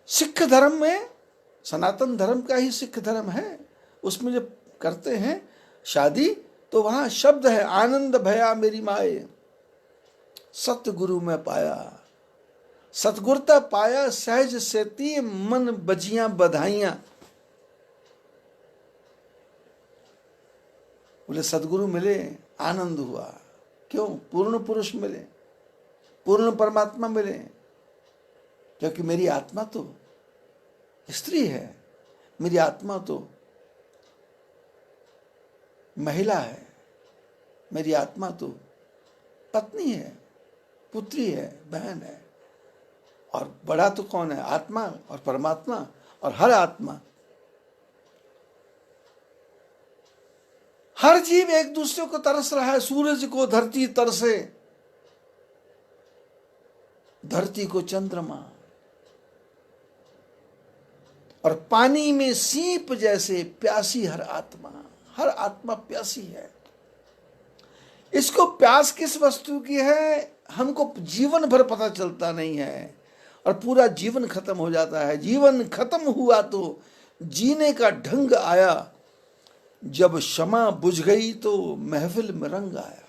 सिख धर्म में, सनातन धर्म का ही सिख धर्म है, उसमें जब करते हैं शादी तो वहां शब्द है, आनंद भया मेरी माए सतगुरु में पाया, सतगुरता पाया सहज सेती मन बजियां बधाइयां। बोले सतगुरु मिले, आनंद हुआ। क्यों? पूर्ण पुरुष मिले, पूर्ण परमात्मा मिले, क्योंकि मेरी आत्मा तो स्त्री है, मेरी आत्मा तो महिला है, मेरी आत्मा तो पत्नी है, पुत्री है, बहन है, और बड़ा तो कौन है? आत्मा और परमात्मा। और हर आत्मा, हर जीव एक दूसरे को तरस रहा है। सूरज को धरती तरसे, धरती को चंद्रमा, और पानी में सीप जैसे प्यासी हर आत्मा प्यासी है। इसको प्यास किस वस्तु की है हमको जीवन भर पता चलता नहीं है, और पूरा जीवन खत्म हो जाता है। जीवन खत्म हुआ तो जीने का ढंग आया, जब शमा बुझ गई तो महफिल में रंग आया।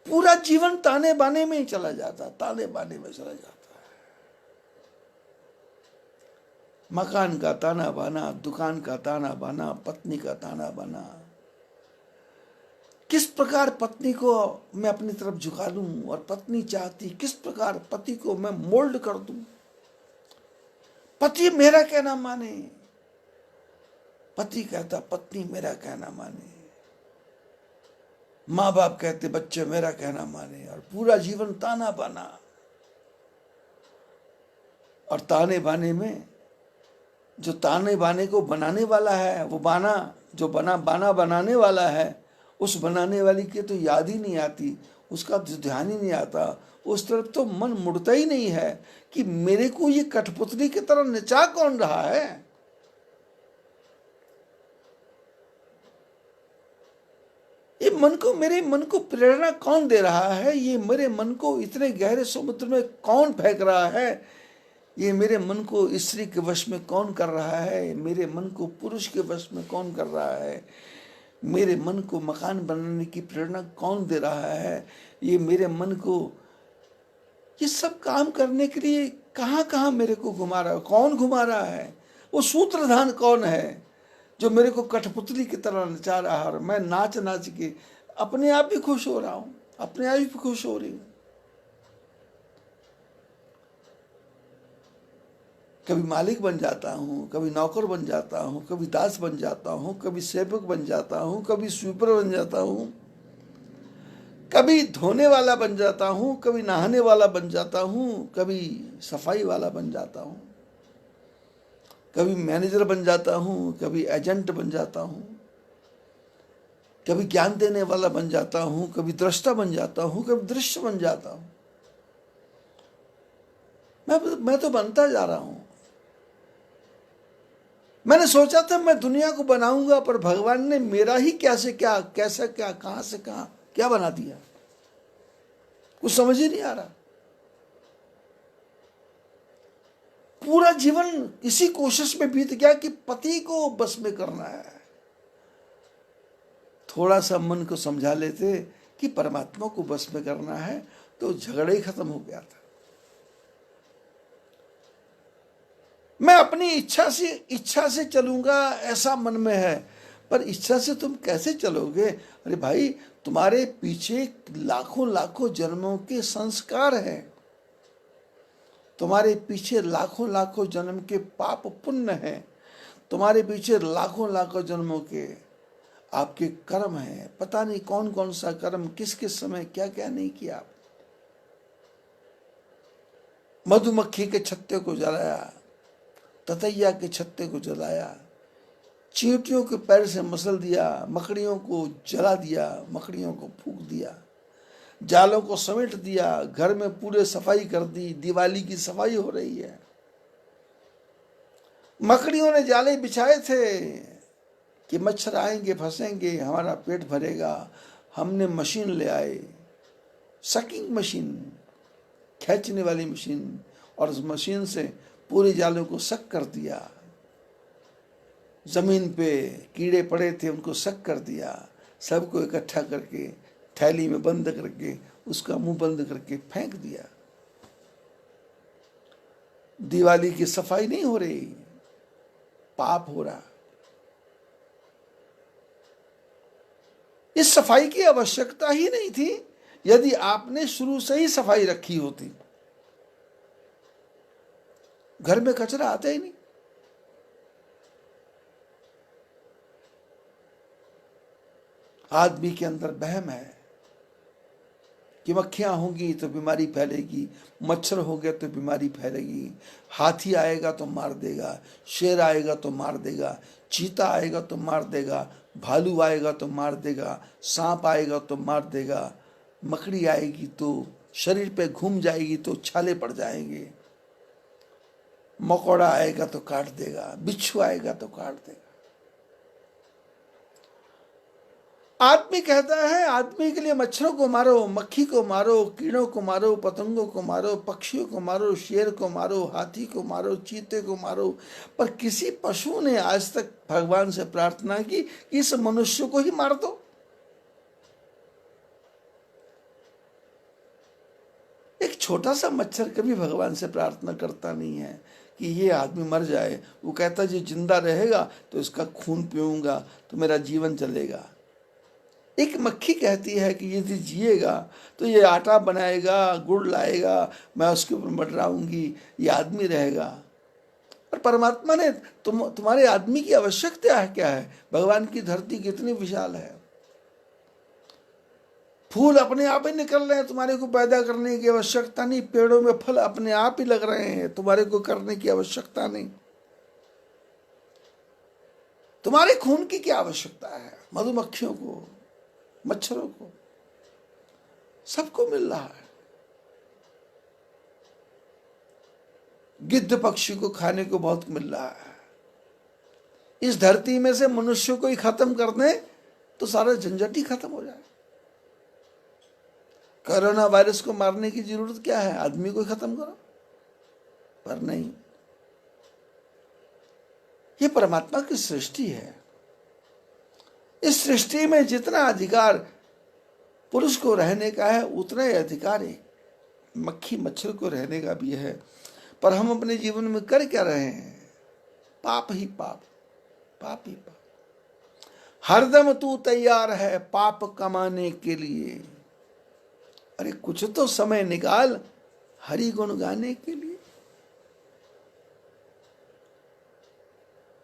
पूरा जीवन ताने बाने में ही चला जाता, ताने बाने में चला जाता है। मकान का ताना बाना, दुकान का ताना बाना, पत्नी का ताना बाना, किस प्रकार पत्नी को मैं अपनी तरफ झुका लूं और पत्नी चाहती किस प्रकार पति को मैं मोल्ड कर दूं। पति मेरा कहना माने, पति कहता पत्नी मेरा कहना माने, माँ बाप कहते बच्चे मेरा कहना माने, और पूरा जीवन ताना बाना। और ताने बाने में जो ताने बाने को बनाने वाला है, वो बाना जो बाना बनाने वाला है, उस बनाने वाली की तो याद ही नहीं आती, उसका ध्यान ही नहीं आता, उस तरफ तो मन मुड़ता ही नहीं है कि मेरे को ये कठपुतली की तरह नचा कौन रहा है। ये मेरे मन को प्रेरणा कौन दे रहा है, ये मेरे मन को इतने गहरे समुद्र में कौन फेंक रहा है, ये मेरे मन को स्त्री के वश में कौन कर रहा है, मेरे मन को पुरुष के वश में कौन कर रहा है, मेरे मन को मकान बनाने की प्रेरणा कौन दे रहा है, ये मेरे मन को ये सब काम करने के लिए कहाँ कहाँ मेरे को घुमा रहा है, कौन घुमा रहा है, वो सूत्रधान कौन है जो मेरे को कठपुतली की तरह नचा रहा है, और मैं नाच नाच के अपने आप भी खुश हो रहा हूँ, अपने आप भी खुश हो रही हूँ। कभी मालिक बन जाता हूँ, कभी नौकर बन जाता हूँ, कभी दास बन जाता हूँ, कभी सेवक बन जाता हूँ, कभी स्वीपर बन जाता हूँ, कभी धोने वाला बन जाता हूँ, कभी नहाने वाला बन जाता हूँ, कभी सफाई वाला बन जाता हूँ, कभी मैनेजर बन जाता हूँ, कभी एजेंट बन जाता हूँ, कभी ज्ञान देने वाला बन जाता हूँ, कभी दृष्टा बन जाता हूँ, कभी दृश्य बन जाता हूँ। मैं तो बनता जा रहा हूँ। मैंने सोचा था मैं दुनिया को बनाऊंगा, पर भगवान ने मेरा ही क्या से क्या, कैसे क्या, कहां से कहां क्या बना दिया, कुछ समझ ही नहीं आ रहा। पूरा जीवन इसी कोशिश में बीत गया कि पति को बस में करना है। थोड़ा सा मन को समझा लेते कि परमात्मा को बस में करना है तो झगड़ा ही खत्म हो गया था। मैं अपनी इच्छा से चलूंगा ऐसा मन में है, पर इच्छा से तुम कैसे चलोगे? अरे भाई, तुम्हारे पीछे लाखों लाखों जन्मों के संस्कार हैं, तुम्हारे पीछे लाखों लाखों जन्म के पाप पुण्य हैं, तुम्हारे पीछे लाखों लाखों जन्मों के आपके कर्म हैं। पता नहीं कौन कौन सा कर्म किस किस समय क्या क्या नहीं किया। मधुमक्खी के छत्ते को जलाया, ततैया के छत्ते को जलाया, चींटियों के पैर से मसल दिया, मकड़ियों को जला दिया, मकड़ियों को फूंक दिया, जालों को समेट दिया, घर में पूरे सफाई कर दी, दिवाली की सफाई हो रही है। मकड़ियों ने जाले बिछाए थे कि मच्छर आएंगे, फंसेंगे, हमारा पेट भरेगा। हमने मशीन ले आए, सकिंग मशीन, खींचने वाली मशीन, और उस मशीन से पूरे जालों को सक कर दिया। जमीन पे कीड़े पड़े थे, उनको सक कर दिया। सबको इकट्ठा करके थैली में बंद करके उसका मुंह बंद करके फेंक दिया। दिवाली की सफाई नहीं हो रही, पाप हो रहा। इस सफाई की आवश्यकता ही नहीं थी यदि आपने शुरू से ही सफाई रखी होती। घर में कचरा आता ही नहीं। आदमी के अंदर वहम है कि मक्खियां होंगी तो बीमारी फैलेगी, मच्छर हो गया तो बीमारी फैलेगी, हाथी आएगा तो मार देगा, शेर आएगा तो मार देगा, चीता आएगा तो मार देगा, भालू आएगा तो मार देगा, सांप आएगा तो मार देगा, मकड़ी आएगी तो शरीर पे घूम जाएगी तो छाले पड़ जाएंगे, मकोड़ा आएगा तो काट देगा, बिच्छू आएगा तो काट देगा। आदमी कहता है आदमी के लिए मच्छरों को मारो, मक्खी को मारो, कीड़ों को मारो, पतंगों को मारो, पक्षियों को मारो, शेर को मारो, हाथी को मारो, चीते को मारो, पर किसी पशु ने आज तक भगवान से प्रार्थना की कि इस मनुष्य को ही मार दो। एक छोटा सा मच्छर कभी भगवान से प्रार्थना करता नहीं है कि ये आदमी मर जाए। वो कहता है जो जिंदा रहेगा तो इसका खून पीऊंगा तो मेरा जीवन चलेगा। एक मक्खी कहती है कि यदि जिएगा तो ये आटा बनाएगा, गुड़ लाएगा, मैं उसके ऊपर मंडराऊंगी, ये आदमी रहेगा। पर परमात्मा ने तुम्हारे आदमी की आवश्यकता है क्या है? भगवान की धरती कितनी विशाल है, फूल अपने आप ही निकल रहे हैं, तुम्हारे को पैदा करने की आवश्यकता नहीं। पेड़ों में फल अपने आप ही लग रहे हैं, तुम्हारे को करने की आवश्यकता नहीं। तुम्हारे खून की क्या आवश्यकता है? मधुमक्खियों को, मच्छरों को, सबको मिल रहा है। गिद्ध पक्षी को खाने को बहुत मिल रहा है। इस धरती में से मनुष्य को ही खत्म कर दें तो सारा झंझट ही खत्म हो जाए। कोरोना वायरस को मारने की जरूरत क्या है? आदमी को ही खत्म करो। पर नहीं, ये परमात्मा की सृष्टि है। इस सृष्टि में जितना अधिकार पुरुष को रहने का है, उतना ही अधिकार एक मक्खी मच्छर को रहने का भी है। पर हम अपने जीवन में कर क्या रहे हैं? पाप ही पाप, पाप ही पाप। हरदम तू तैयार है पाप कमाने के लिए। अरे कुछ तो समय निकाल हरि गुण गाने के लिए।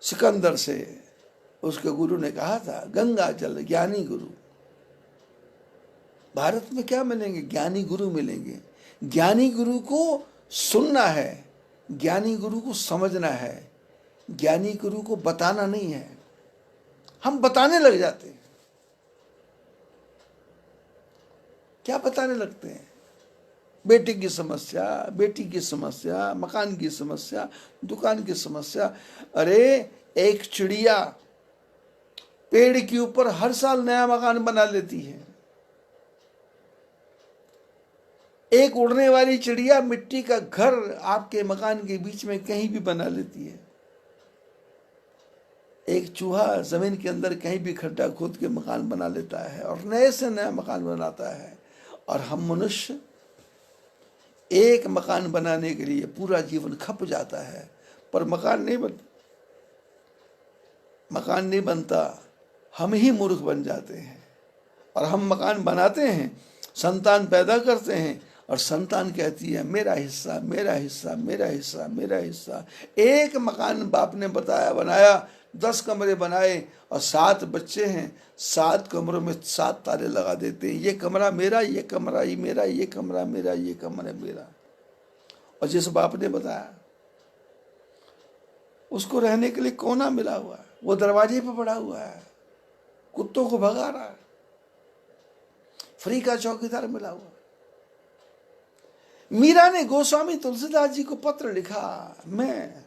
सिकंदर से उसके गुरु ने कहा था, गंगा जल ज्ञानी गुरु। भारत में क्या मिलेंगे? ज्ञानी गुरु मिलेंगे। ज्ञानी गुरु को सुनना है, ज्ञानी गुरु को समझना है, ज्ञानी गुरु को बताना नहीं है। हम बताने लग जाते हैं। क्या बताने लगते हैं? बेटे की समस्या, बेटी की समस्या, मकान की समस्या, दुकान की समस्या। अरे एक चिड़िया पेड़ के ऊपर हर साल नया मकान बना लेती है। एक उड़ने वाली चिड़िया मिट्टी का घर आपके मकान के बीच में कहीं भी बना लेती है। एक चूहा जमीन के अंदर कहीं भी खड्डा खोद के मकान बना लेता है और नए से नया मकान बनाता है। और हम मनुष्य एक मकान बनाने के लिए पूरा जीवन खप जाता है, पर मकान नहीं बनता। हम ही मूर्ख बन जाते हैं। और हम मकान बनाते हैं, संतान पैदा करते हैं, और संतान कहती है मेरा हिस्सा, मेरा हिस्सा, मेरा हिस्सा, मेरा हिस्सा। एक मकान बाप ने बनाया, 10 कमरे बनाए और 7 बच्चे हैं, 7 कमरों में 7 ताले लगा देते हैं। ये कमरा मेरा, ये कमरा ही मेरा, ये कमरा मेरा, ये कमरा मेरा। और जिस बाप ने बताया उसको रहने के लिए कोना मिला हुआ है, वो दरवाजे पे पड़ा हुआ है, कुत्तों को भगा रहा है, फ्री का चौकीदार मिला हुआ। मीरा ने गोस्वामी तुलसीदास जी को पत्र लिखा, मैं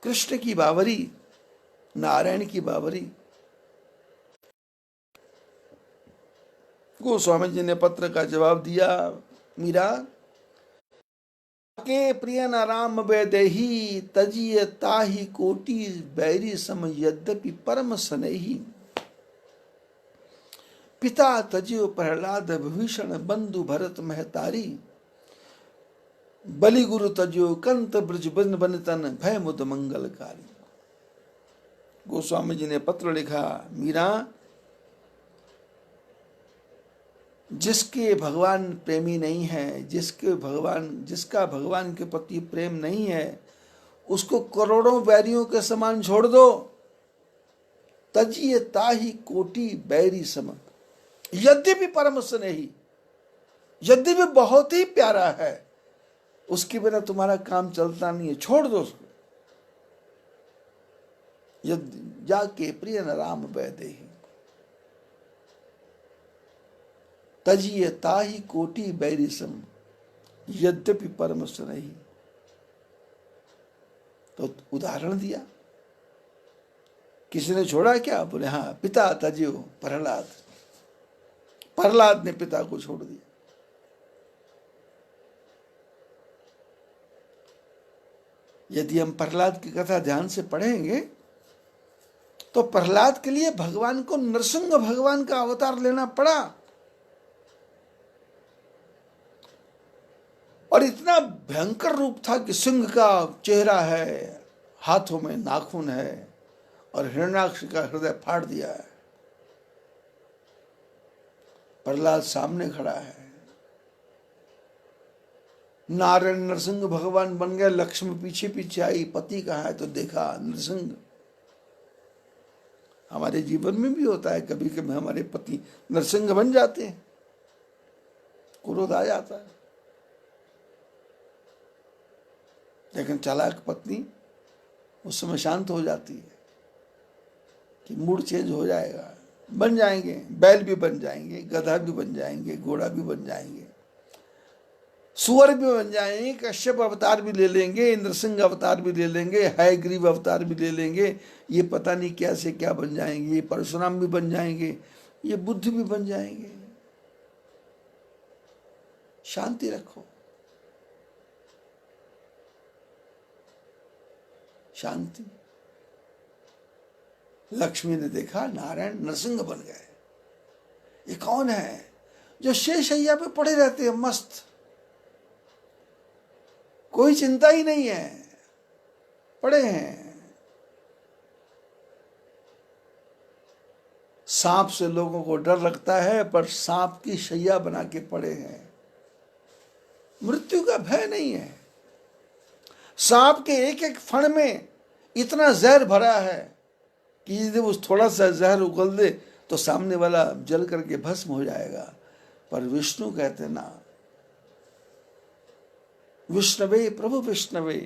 कृष्ण की बावरी, नारायण की बावरी। गोस्वामी जी ने पत्र का जवाब दिया, मीरा के प्रिय न राम वैदेही, तजिय ताहि कोटि बैरी सम, यद्यपि परम स्नेही। पिता तजियो प्रहलाद विभीषण, बंधु भरत महतारी। बलि गुरु तजियो कंत ब्रज बन बनतन, भय मुद मंगलकारी। गोस्वामी जी ने पत्र लिखा, मीरा जिसके भगवान प्रेमी नहीं है, जिसका भगवान के प्रति प्रेम नहीं है, उसको करोड़ों बैरियों के समान छोड़ दो। तजिए ताहि कोटि बैरी सम, यद्यपि परम स्नेही, यद्यपि बहुत ही प्यारा है, उसके बिना तुम्हारा काम चलता नहीं है, छोड़ दो उसको। जाके प्रिय न राम वैदेही, तजिए ताहि कोटि बैरी सम, यद्यपि परम स्नेही। तो उदाहरण दिया। किसी ने छोड़ा क्या? बोले हाँ, पिता तजियो प्रहलाद, प्रहलाद ने पिता को छोड़ दिया। यदि हम प्रहलाद की कथा ध्यान से पढ़ेंगे तो प्रहलाद के लिए भगवान को नरसिंह भगवान का अवतार लेना पड़ा। और इतना भयंकर रूप था कि सिंह का चेहरा है, हाथों में नाखून है, और हिरण्याक्ष का हृदय फाड़ दिया है। प्रहलाद सामने खड़ा है, नारायण नरसिंह भगवान बन गए, लक्ष्मी पीछे पीछे आई, पति कहाँ है तो देखा नरसिंह। हमारे जीवन में भी होता है, कभी कभी हमारे पति नरसिंह बन जाते हैं, क्रोध आ जाता है, लेकिन चालाक पत्नी उस समय शांत हो जाती है कि मूड चेंज हो जाएगा, बन जाएंगे, बैल भी बन जाएंगे, गधा भी बन जाएंगे, घोड़ा भी बन जाएंगे, सुअर भी बन जाएंगे, कश्यप अवतार भी ले लेंगे, नरसिंह अवतार भी ले लेंगे, हयग्रीव अवतार भी ले लेंगे, ये पता नहीं क्या से क्या बन जाएंगे, ये परशुराम भी बन जाएंगे, ये बुद्ध भी बन जाएंगे। शांति रखो, शांति। लक्ष्मी ने देखा नारायण नरसिंह बन गए। ये कौन है जो शेषैया पे पड़े रहते हैं मस्त, कोई चिंता ही नहीं है, पड़े हैं। सांप से लोगों को डर लगता है, पर सांप की शैया बना के पड़े हैं, मृत्यु का भय नहीं है। सांप के एक एक फण में इतना जहर भरा है कि यदि वो थोड़ा सा जहर उगल दे तो सामने वाला जल करके भस्म हो जाएगा। पर विष्णु कहते ना, विष्णवे प्रभु विष्णवे,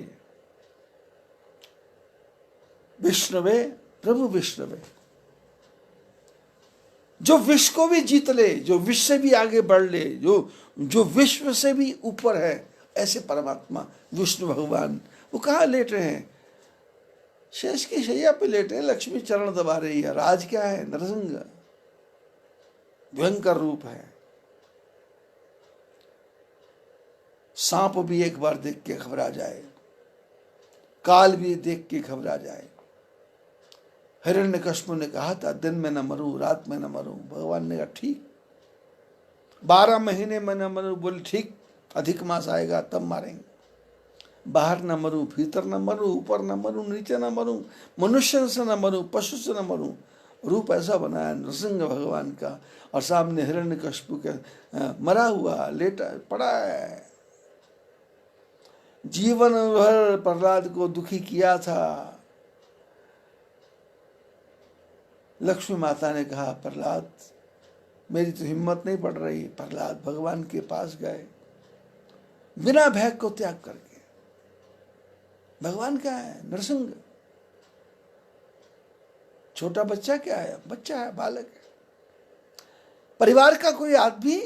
विष्णवे प्रभु विष्णवे, जो विश्व को भी जीत ले, जो विश्व से भी आगे बढ़ ले, जो विश्व से भी ऊपर है, ऐसे परमात्मा विष्णु भगवान वो कहाँ लेट रहे हैं? शेष की शैया पे लेटे हैं, लक्ष्मी चरण दबा रही है। राज क्या है? नरसिंह, भयंकर रूप है। सांप भी एक बार देख के घबरा जाए, काल भी देख के घबरा जाए। हिरण्यकश्यप ने कहा था दिन में न मरूं, रात में न मरूं। भगवान ने कहा ठीक, 12 महीने में न मरूं। बोले ठीक, अधिक मास आएगा तब मारेंगे। बाहर न मरूं, भीतर न मरूं, ऊपर न मरूं, नीचे न मरूं, मनुष्य से न मरूं, पशु से न मरूं। रूप ऐसा बनाया नरसिंह भगवान का, और सामने हिरण्यकश्यप के मरा हुआ लेटा पड़ा है। जीवन भर प्रहलाद को दुखी किया था। लक्ष्मी माता ने कहा प्रहलाद मेरी तो हिम्मत नहीं पड़ रही। प्रहलाद भगवान के पास गए बिना भय को त्याग करके। भगवान क्या है? नरसिंह। छोटा बच्चा क्या है? बच्चा है, बालक है। परिवार का कोई आदमी,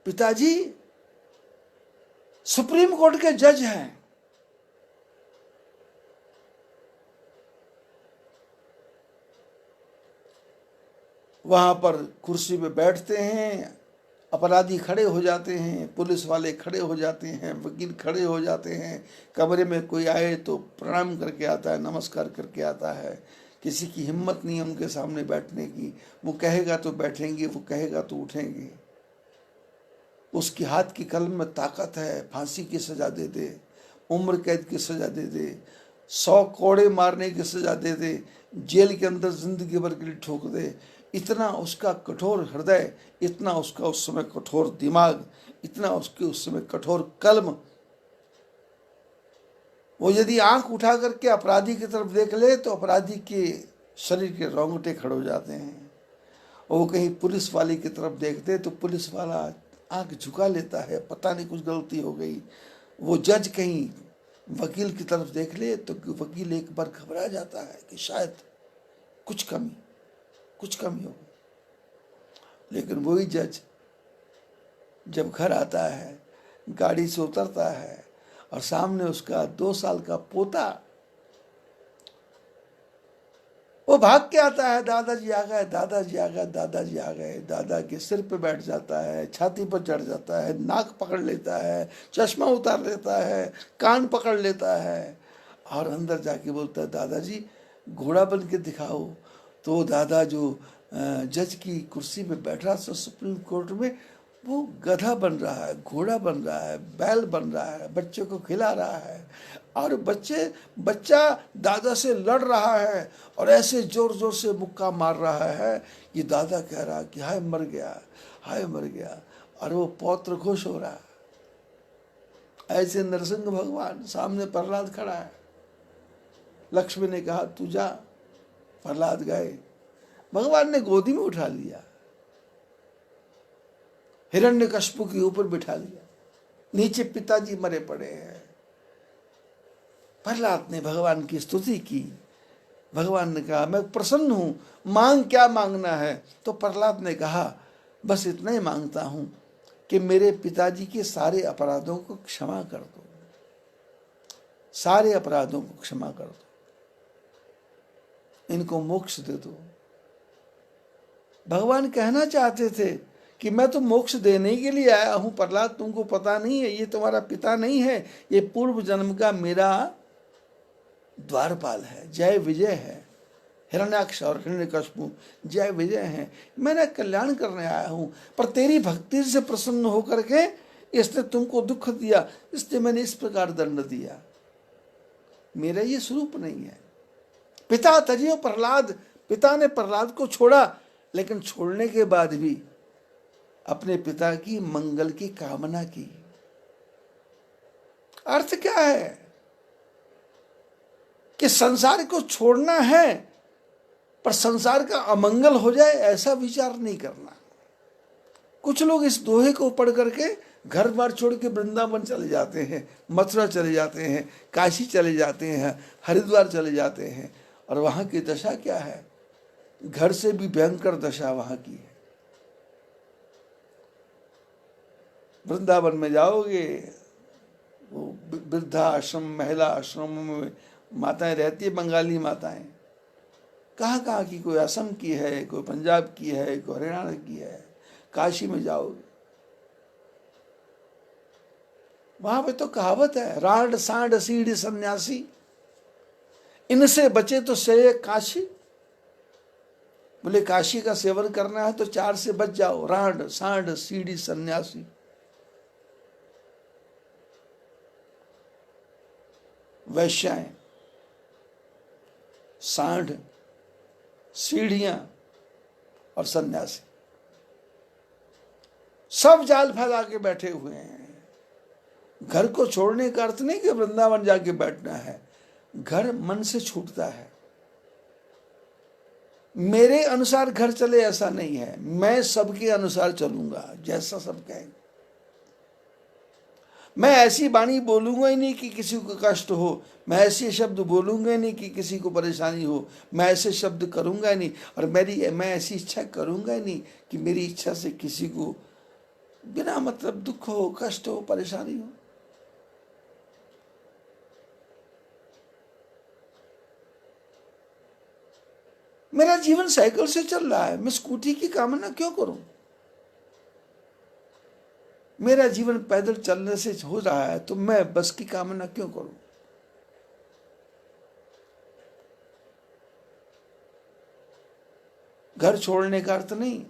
पिताजी सुप्रीम कोर्ट के जज हैं, वहां पर कुर्सी पे बैठते हैं, अपराधी खड़े हो जाते हैं, पुलिस वाले खड़े हो जाते हैं, वकील खड़े हो जाते हैं। कमरे में कोई आए तो प्रणाम करके आता है, नमस्कार करके आता है। किसी की हिम्मत नहीं है उनके सामने बैठने की। वो कहेगा तो बैठेंगे, वो कहेगा तो उठेंगे। उसकी हाथ की कलम में ताकत है, फांसी की सजा दे दे, उम्र कैद की सजा दे दे, 100 कोड़े मारने की सजा दे दे, जेल के अंदर जिंदगी भर के लिए ठोक दे। इतना उसका कठोर हृदय, इतना उसका उस समय कठोर दिमाग, इतना उसके उस समय कठोर कलम। वो यदि आंख उठा करके अपराधी की तरफ देख ले तो अपराधी के शरीर के रोंगटे खड़े हो जाते हैं। और वो कहीं पुलिस वाले की तरफ देखते तो पुलिस वाला आंख झुका लेता है, पता नहीं कुछ गलती हो गई। वो जज कहीं वकील की तरफ देख ले तो वकील एक बार घबरा जाता है कि शायद कुछ कमी हो। लेकिन वही जज जब घर आता है, गाड़ी से उतरता है और सामने उसका 2 साल का पोता, वो भाग के आता है, दादाजी आ गए, दादाजी आ गए, दादाजी आ गए। दादा के सिर पे बैठ जाता है, छाती पर चढ़ जाता है, नाक पकड़ लेता है, चश्मा उतार लेता है, कान पकड़ लेता है और अंदर जाके बोलता है दादाजी घोड़ा बन के दिखाओ। तो दादा जो जज की कुर्सी पे बैठा था सुप्रीम कोर्ट में, वो गधा बन रहा है, घोड़ा बन रहा है, बैल बन रहा है, बच्चे को खिला रहा है, और बच्चा दादा से लड़ रहा है और ऐसे जोर जोर से मुक्का मार रहा है कि दादा कह रहा कि हाय मर गया, हाय मर गया, और वो पौत्र खुश हो रहा है। ऐसे नरसिंह भगवान, सामने प्रहलाद खड़ा है। लक्ष्मी ने कहा तू जा, प्रहलाद गए, भगवान ने गोदी में उठा लिया, हिरण्यकश्यप के ऊपर बिठा लिया, नीचे पिताजी मरे पड़े हैं। प्रहलाद ने भगवान की स्तुति की। भगवान ने कहा मैं प्रसन्न हूं, मांग क्या मांगना है? तो प्रहलाद ने कहा बस इतना ही मांगता हूं कि मेरे पिताजी के सारे अपराधों को क्षमा कर दो, सारे अपराधों को क्षमा कर दो, इनको मोक्ष दे दो। भगवान कहना चाहते थे कि मैं तो मोक्ष देने के लिए आया हूं प्रहलाद, तुमको पता नहीं है, ये तुम्हारा पिता नहीं है, ये पूर्व जन्म का मेरा द्वारपाल है, जय विजय है। हिरण्याक्ष और हिरण्यकश्यप जय विजय है, मैंने कल्याण करने आया हूं, पर तेरी भक्ति से प्रसन्न होकर के इसने तुमको दुख दिया, इसलिए मैंने इस प्रकार दंड दिया। मेरा ये स्वरूप नहीं है। पिता तजियो प्रहलाद, पिता ने प्रहलाद को छोड़ा, लेकिन छोड़ने के बाद भी अपने पिता की मंगल की कामना की। अर्थ क्या है कि संसार को छोड़ना है, पर संसार का अमंगल हो जाए ऐसा विचार नहीं करना। कुछ लोग इस दोहे को पढ़ करके घर बार छोड़ के वृंदावन चले जाते हैं, मथुरा चले जाते हैं, काशी चले जाते हैं, हरिद्वार चले जाते हैं, और वहां की दशा क्या है? घर से भी भयंकर दशा वहां की है। वृंदावन में जाओगे, वो वृद्धाश्रम, महिला आश्रम में माताएं रहती है, बंगाली माताएं, कहाँ की, कोई असम की है, कोई पंजाब की है, कोई हरियाणा की है। काशी में जाओगे, वहां पे तो कहावत है, राड सांड सीढ़ी सन्यासी, इनसे बचे तो श्रेय काशी। बोले काशी का सेवन करना है तो 4 से बच जाओ, राड सांड सीढ़ी सन्यासी। वैश्याएं, सांड, सीढ़ियां और सन्यासी सब जाल फैला के बैठे हुए हैं। घर को छोड़ने का अर्थ नहीं कि वृंदावन जाके बैठना है, घर मन से छूटता है। मेरे अनुसार घर चले ऐसा नहीं है, मैं सबके अनुसार चलूंगा, जैसा सब कहेंगे। मैं ऐसी वाणी बोलूंगा ही नहीं कि किसी को कष्ट हो, मैं ऐसे शब्द बोलूंगा ही नहीं कि किसी को परेशानी हो, मैं ऐसे शब्द करूंगा ही नहीं, और मैं ऐसी इच्छा करूंगा ही नहीं कि मेरी इच्छा से किसी को बिना मतलब दुख हो, कष्ट हो, परेशानी हो। मेरा जीवन साइकिल से चल रहा है, मैं स्कूटी की कामना क्यों करूं? मेरा जीवन पैदल चलने से हो रहा है, तो मैं बस की कामना क्यों करूं? घर छोड़ने का अर्थ नहीं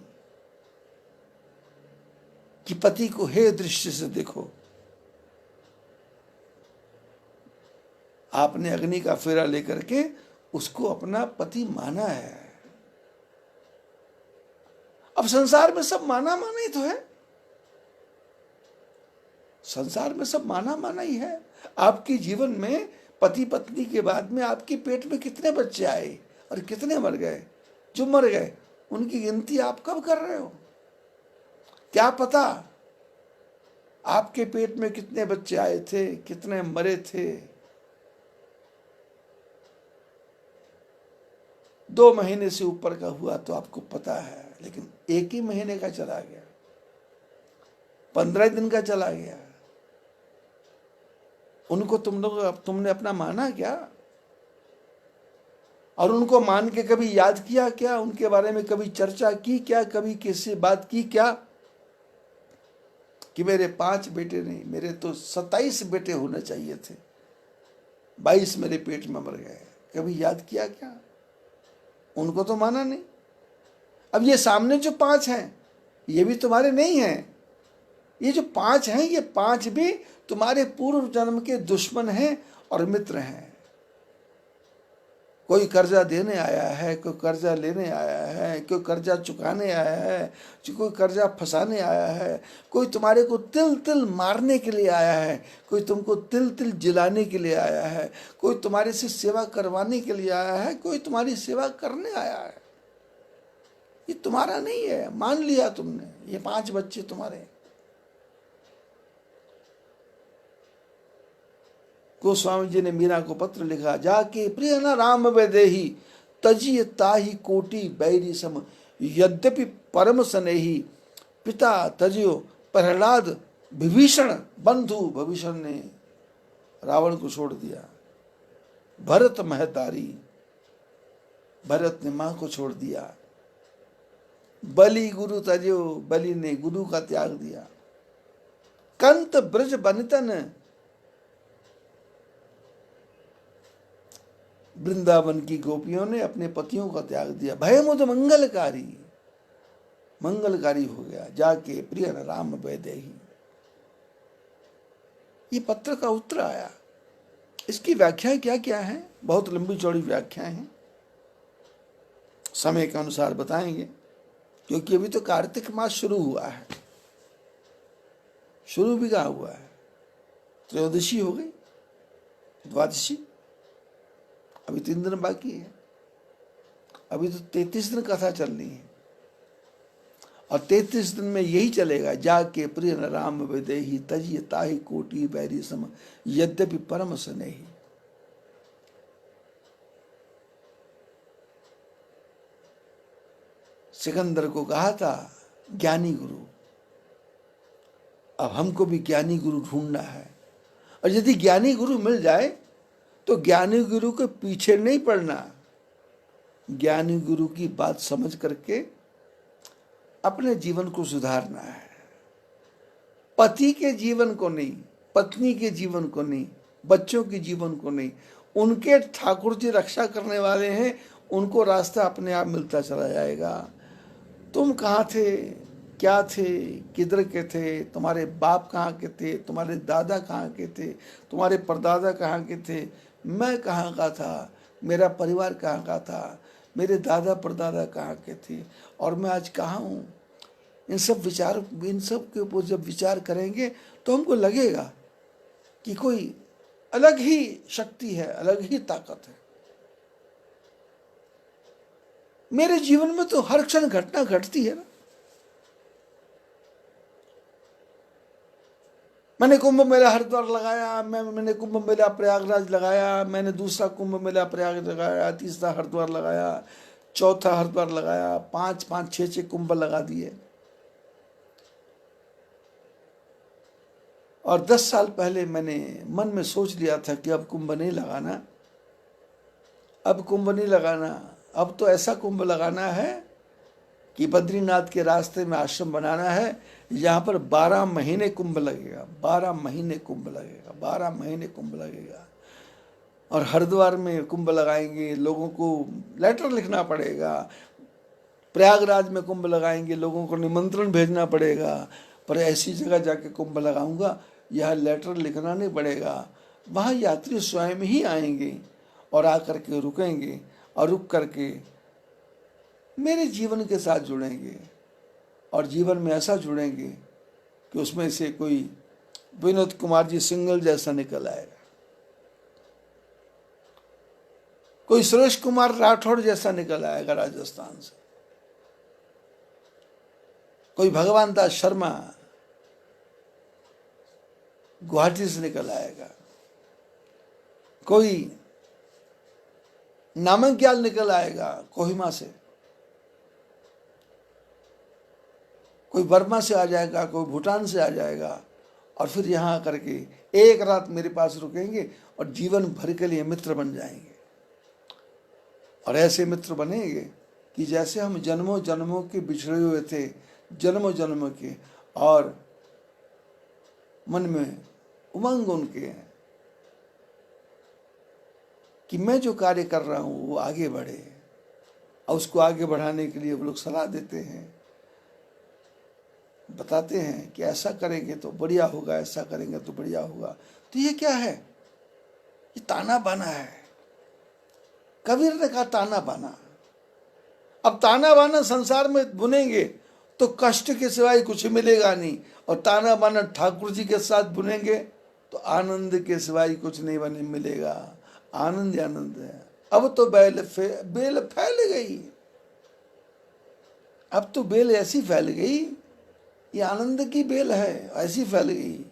कि पति को हे दृष्टि से देखो। आपने अग्नि का फेरा लेकर के उसको अपना पति माना है। अब संसार में सब माना माना ही तो है, संसार में सब माना माना ही है। आपके जीवन में पति पत्नी के बाद में आपके पेट में कितने बच्चे आए और कितने मर गए? जो मर गए उनकी गिनती आप कब कर रहे हो? क्या पता आपके पेट में कितने बच्चे आए थे, कितने मरे थे? 2 महीने से ऊपर का हुआ तो आपको पता है, लेकिन 1 ही महीने का चला गया, 15 दिन का चला गया, उनको तुमने अपना माना क्या? और उनको मान के कभी याद किया क्या? उनके बारे में कभी चर्चा की क्या? कभी किसी बात की क्या कि मेरे 5 बेटे नहीं, मेरे तो 27 बेटे होने चाहिए थे, 22 मेरे पेट में मर गए? कभी याद किया क्या? उनको तो माना नहीं। अब ये सामने जो 5 हैं ये भी तुम्हारे नहीं हैं, ये जो 5 हैं, ये 5 भी तुम्हारे पूर्व जन्म के दुश्मन हैं और मित्र हैं। कोई कर्जा देने आया है, कोई कर्जा लेने आया है, कोई कर्जा चुकाने आया है, कोई कर्जा फंसाने आया है, कोई तुम्हारे को तिल तिल मारने के लिए आया है, कोई तुमको तिल तिल जिलाने के लिए आया है, कोई तुम्हारे से सेवा करवाने के लिए आया है, कोई तुम्हारी सेवा करने आया है। ये तुम्हारा नहीं है, मान लिया तुमने, ये 5 बच्चे तुम्हारे। गोस्वामी जी ने मीरा को पत्र लिखा, जाके प्रिय न राम वैदेही तजिय ताही कोटि बैरी सम, यद्यपि परम स्नेही पिता तजियो प्रहलाद विभीषण बंधु। विभीषण ने रावण को छोड़ दिया, भरत महतारी, भरत ने मां को छोड़ दिया, बलि गुरु तजियो, बलि ने गुरु का त्याग दिया, कंत ब्रज बनितन, वृंदावन की गोपियों ने अपने पतियों का त्याग दिया, भय मुद मंगलकारी, मंगलकारी हो गया, जाके प्रिय राम वैदेही। ये पत्र का उत्तर आया। इसकी व्याख्या क्या क्या है? बहुत लंबी चौड़ी व्याख्या है, समय के अनुसार बताएंगे, क्योंकि अभी तो कार्तिक मास शुरू हुआ है। शुरू भी कहाँ हुआ है, त्रयोदशी हो गई, द्वादशी, अभी 3 दिन बाकी है। अभी तो 33 दिन कथा चलनी है, और 33 दिन में यही चलेगा, जाके प्रिय राम वैदेही तजिय ताहि कोटि बैरी सम, यद्यपि परम स्नेही। सिकंदर को कहा था ज्ञानी गुरु, अब हमको भी ज्ञानी गुरु ढूंढना है, और यदि ज्ञानी गुरु मिल जाए तो ज्ञानी गुरु के पीछे नहीं पड़ना, ज्ञानी गुरु की बात समझ करके अपने जीवन को सुधारना है। पति के जीवन को नहीं, पत्नी के जीवन को नहीं, बच्चों के जीवन को नहीं, उनके ठाकुर जी रक्षा करने वाले हैं, उनको रास्ता अपने आप मिलता चला जाएगा। तुम कहाँ थे, क्या थे, किधर के थे, तुम्हारे बाप कहाँ के थे, तुम्हारे दादा कहाँ के थे, तुम्हारे परदादा कहाँ के थे, मैं कहाँ का था, मेरा परिवार कहाँ का था, मेरे दादा परदादा कहाँ के थे, और मैं आज कहाँ हूँ। इन सब के ऊपर जब विचार करेंगे तो हमको लगेगा कि कोई अलग ही शक्ति है, अलग ही ताकत है। मेरे जीवन में तो हर क्षण घटना घटती है ना। मैंने कुंभ मेला हरिद्वार लगाया, मैंने कुंभ मेला प्रयागराज लगाया, मैंने दूसरा कुंभ मेला प्रयाग लगाया, तीसरा हरिद्वार लगाया, चौथा हरिद्वार लगाया, 5 6 कुंभ लगा दिए। और 10 साल पहले मैंने मन में सोच लिया था कि अब कुंभ नहीं लगाना, अब कुंभ नहीं लगाना, अब तो ऐसा कुंभ लगाना है कि बद्रीनाथ के रास्ते में आश्रम बनाना है, यहाँ पर 12 महीने कुंभ लगेगा, 12 महीने कुंभ लगेगा, 12 महीने कुंभ लगेगा। और हरिद्वार में कुंभ लगाएंगे, लोगों को लेटर लिखना पड़ेगा। प्रयागराज में कुंभ लगाएंगे, लोगों को निमंत्रण भेजना पड़ेगा। पर ऐसी जगह जाके कुंभ लगाऊंगा, यह लेटर लिखना नहीं पड़ेगा, वहाँ यात्री स्वयं ही आएंगे और आकर के रुकेंगे, और रुक करके मेरे जीवन के साथ जुड़ेंगे, और जीवन में ऐसा जुड़ेंगे कि उसमें से कोई विनोद कुमार जी सिंगल जैसा निकल आएगा, कोई सुरेश कुमार राठौड़ जैसा निकल आएगा राजस्थान से, कोई भगवान दास शर्मा गुवाहाटी से निकल आएगा, कोई नामग्याल निकल आएगा कोहिमा से, कोई बर्मा से आ जाएगा, कोई भूटान से आ जाएगा, और फिर यहाँ आकर के एक रात मेरे पास रुकेंगे और जीवन भर के लिए मित्र बन जाएंगे। और ऐसे मित्र बनेंगे कि जैसे हम जन्मों जन्मों के बिछड़े हुए थे, जन्मों जन्मों के, और मन में उमंग उनके हैं कि मैं जो कार्य कर रहा हूँ वो आगे बढ़े, और उसको आगे बढ़ाने के लिए वो लोग सलाह देते हैं। बताते हैं कि ऐसा करेंगे तो बढ़िया होगा, ऐसा करेंगे तो बढ़िया होगा। तो ये क्या है? ये ताना बाना है। कबीर ने कहा ताना बाना। अब ताना बाना संसार में बुनेंगे तो कष्ट के सिवाय कुछ मिलेगा नहीं, और ताना बाना ठाकुर जी के साथ बुनेंगे तो आनंद के सिवाय कुछ नहीं बने मिलेगा। आनंद आनंद है। अब तो बेल फैल गई, अब तो बेल ऐसी फैल गई, ये आनंद की बेल है, ऐसी फैल गई।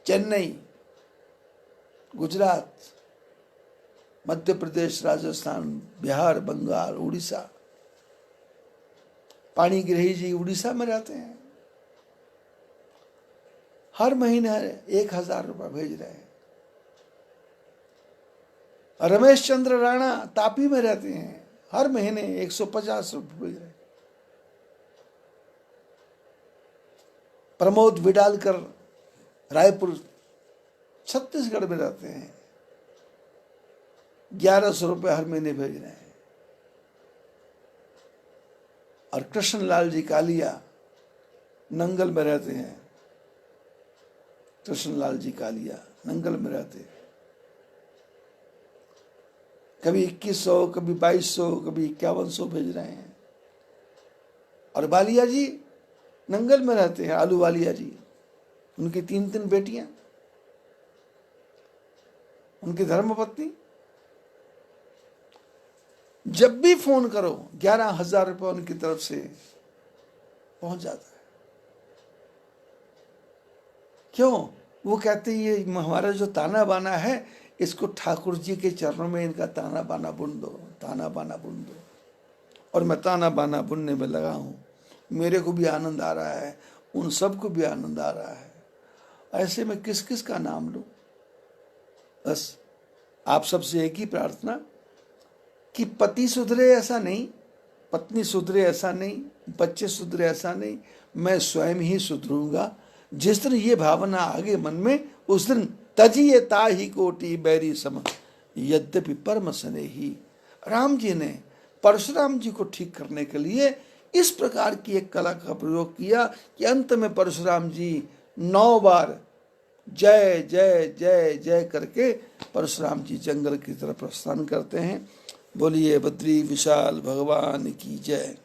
चेन्नई, गुजरात, मध्य प्रदेश, राजस्थान, बिहार, बंगाल, उड़ीसा। पाणिग्रही जी उड़ीसा में रहते हैं, हर महीने 1000 रुपये भेज रहे हैं। रमेश चंद्र राणा तापी में रहते हैं, हर महीने 150 रुपये भेज रहे हैं। प्रमोद विडालकर रायपुर छत्तीसगढ़ में रहते हैं, 1100 रुपये हर महीने भेज रहे हैं। और कृष्णलाल जी कालिया नंगल में रहते हैं, कृष्णलाल जी कालिया नंगल में रहते हैं। कभी 2100, कभी 2200, कभी 5100 भेज रहे हैं। और वालिया जी नंगल में रहते हैं, आलू वालिया जी, उनकी 3 बेटियां, उनकी धर्मपत्नी। जब भी फोन करो 11,000 रुपये उनकी तरफ से पहुंच जाता है। क्यों? वो कहते हैं ये हमारा जो ताना बाना है, इसको ठाकुर जी के चरणों में इनका ताना बाना बुन दो, ताना बाना बुन दो। और मैं ताना बाना बुनने में लगा हूं, मेरे को भी आनंद आ रहा है, उन सबको भी आनंद आ रहा है। ऐसे में किस किस का नाम लूं? बस आप सबसे एक ही प्रार्थना कि पति सुधरे ऐसा नहीं, पत्नी सुधरे ऐसा नहीं, बच्चे सुधरे ऐसा नहीं, मैं स्वयं ही सुधरूंगा। जिस दिन ये भावना आगे मन में, उस दिन तजिए ताही कोटि बैरी सम यद्यपि परम स्नेही। राम जी ने परशुराम जी को ठीक करने के लिए इस प्रकार की एक कला का प्रयोग किया कि अंत में परशुराम जी 9 बार जय जय जय जय करके परशुराम जी जंगल की तरफ प्रस्थान करते हैं। बोलिए बद्री विशाल भगवान की जय।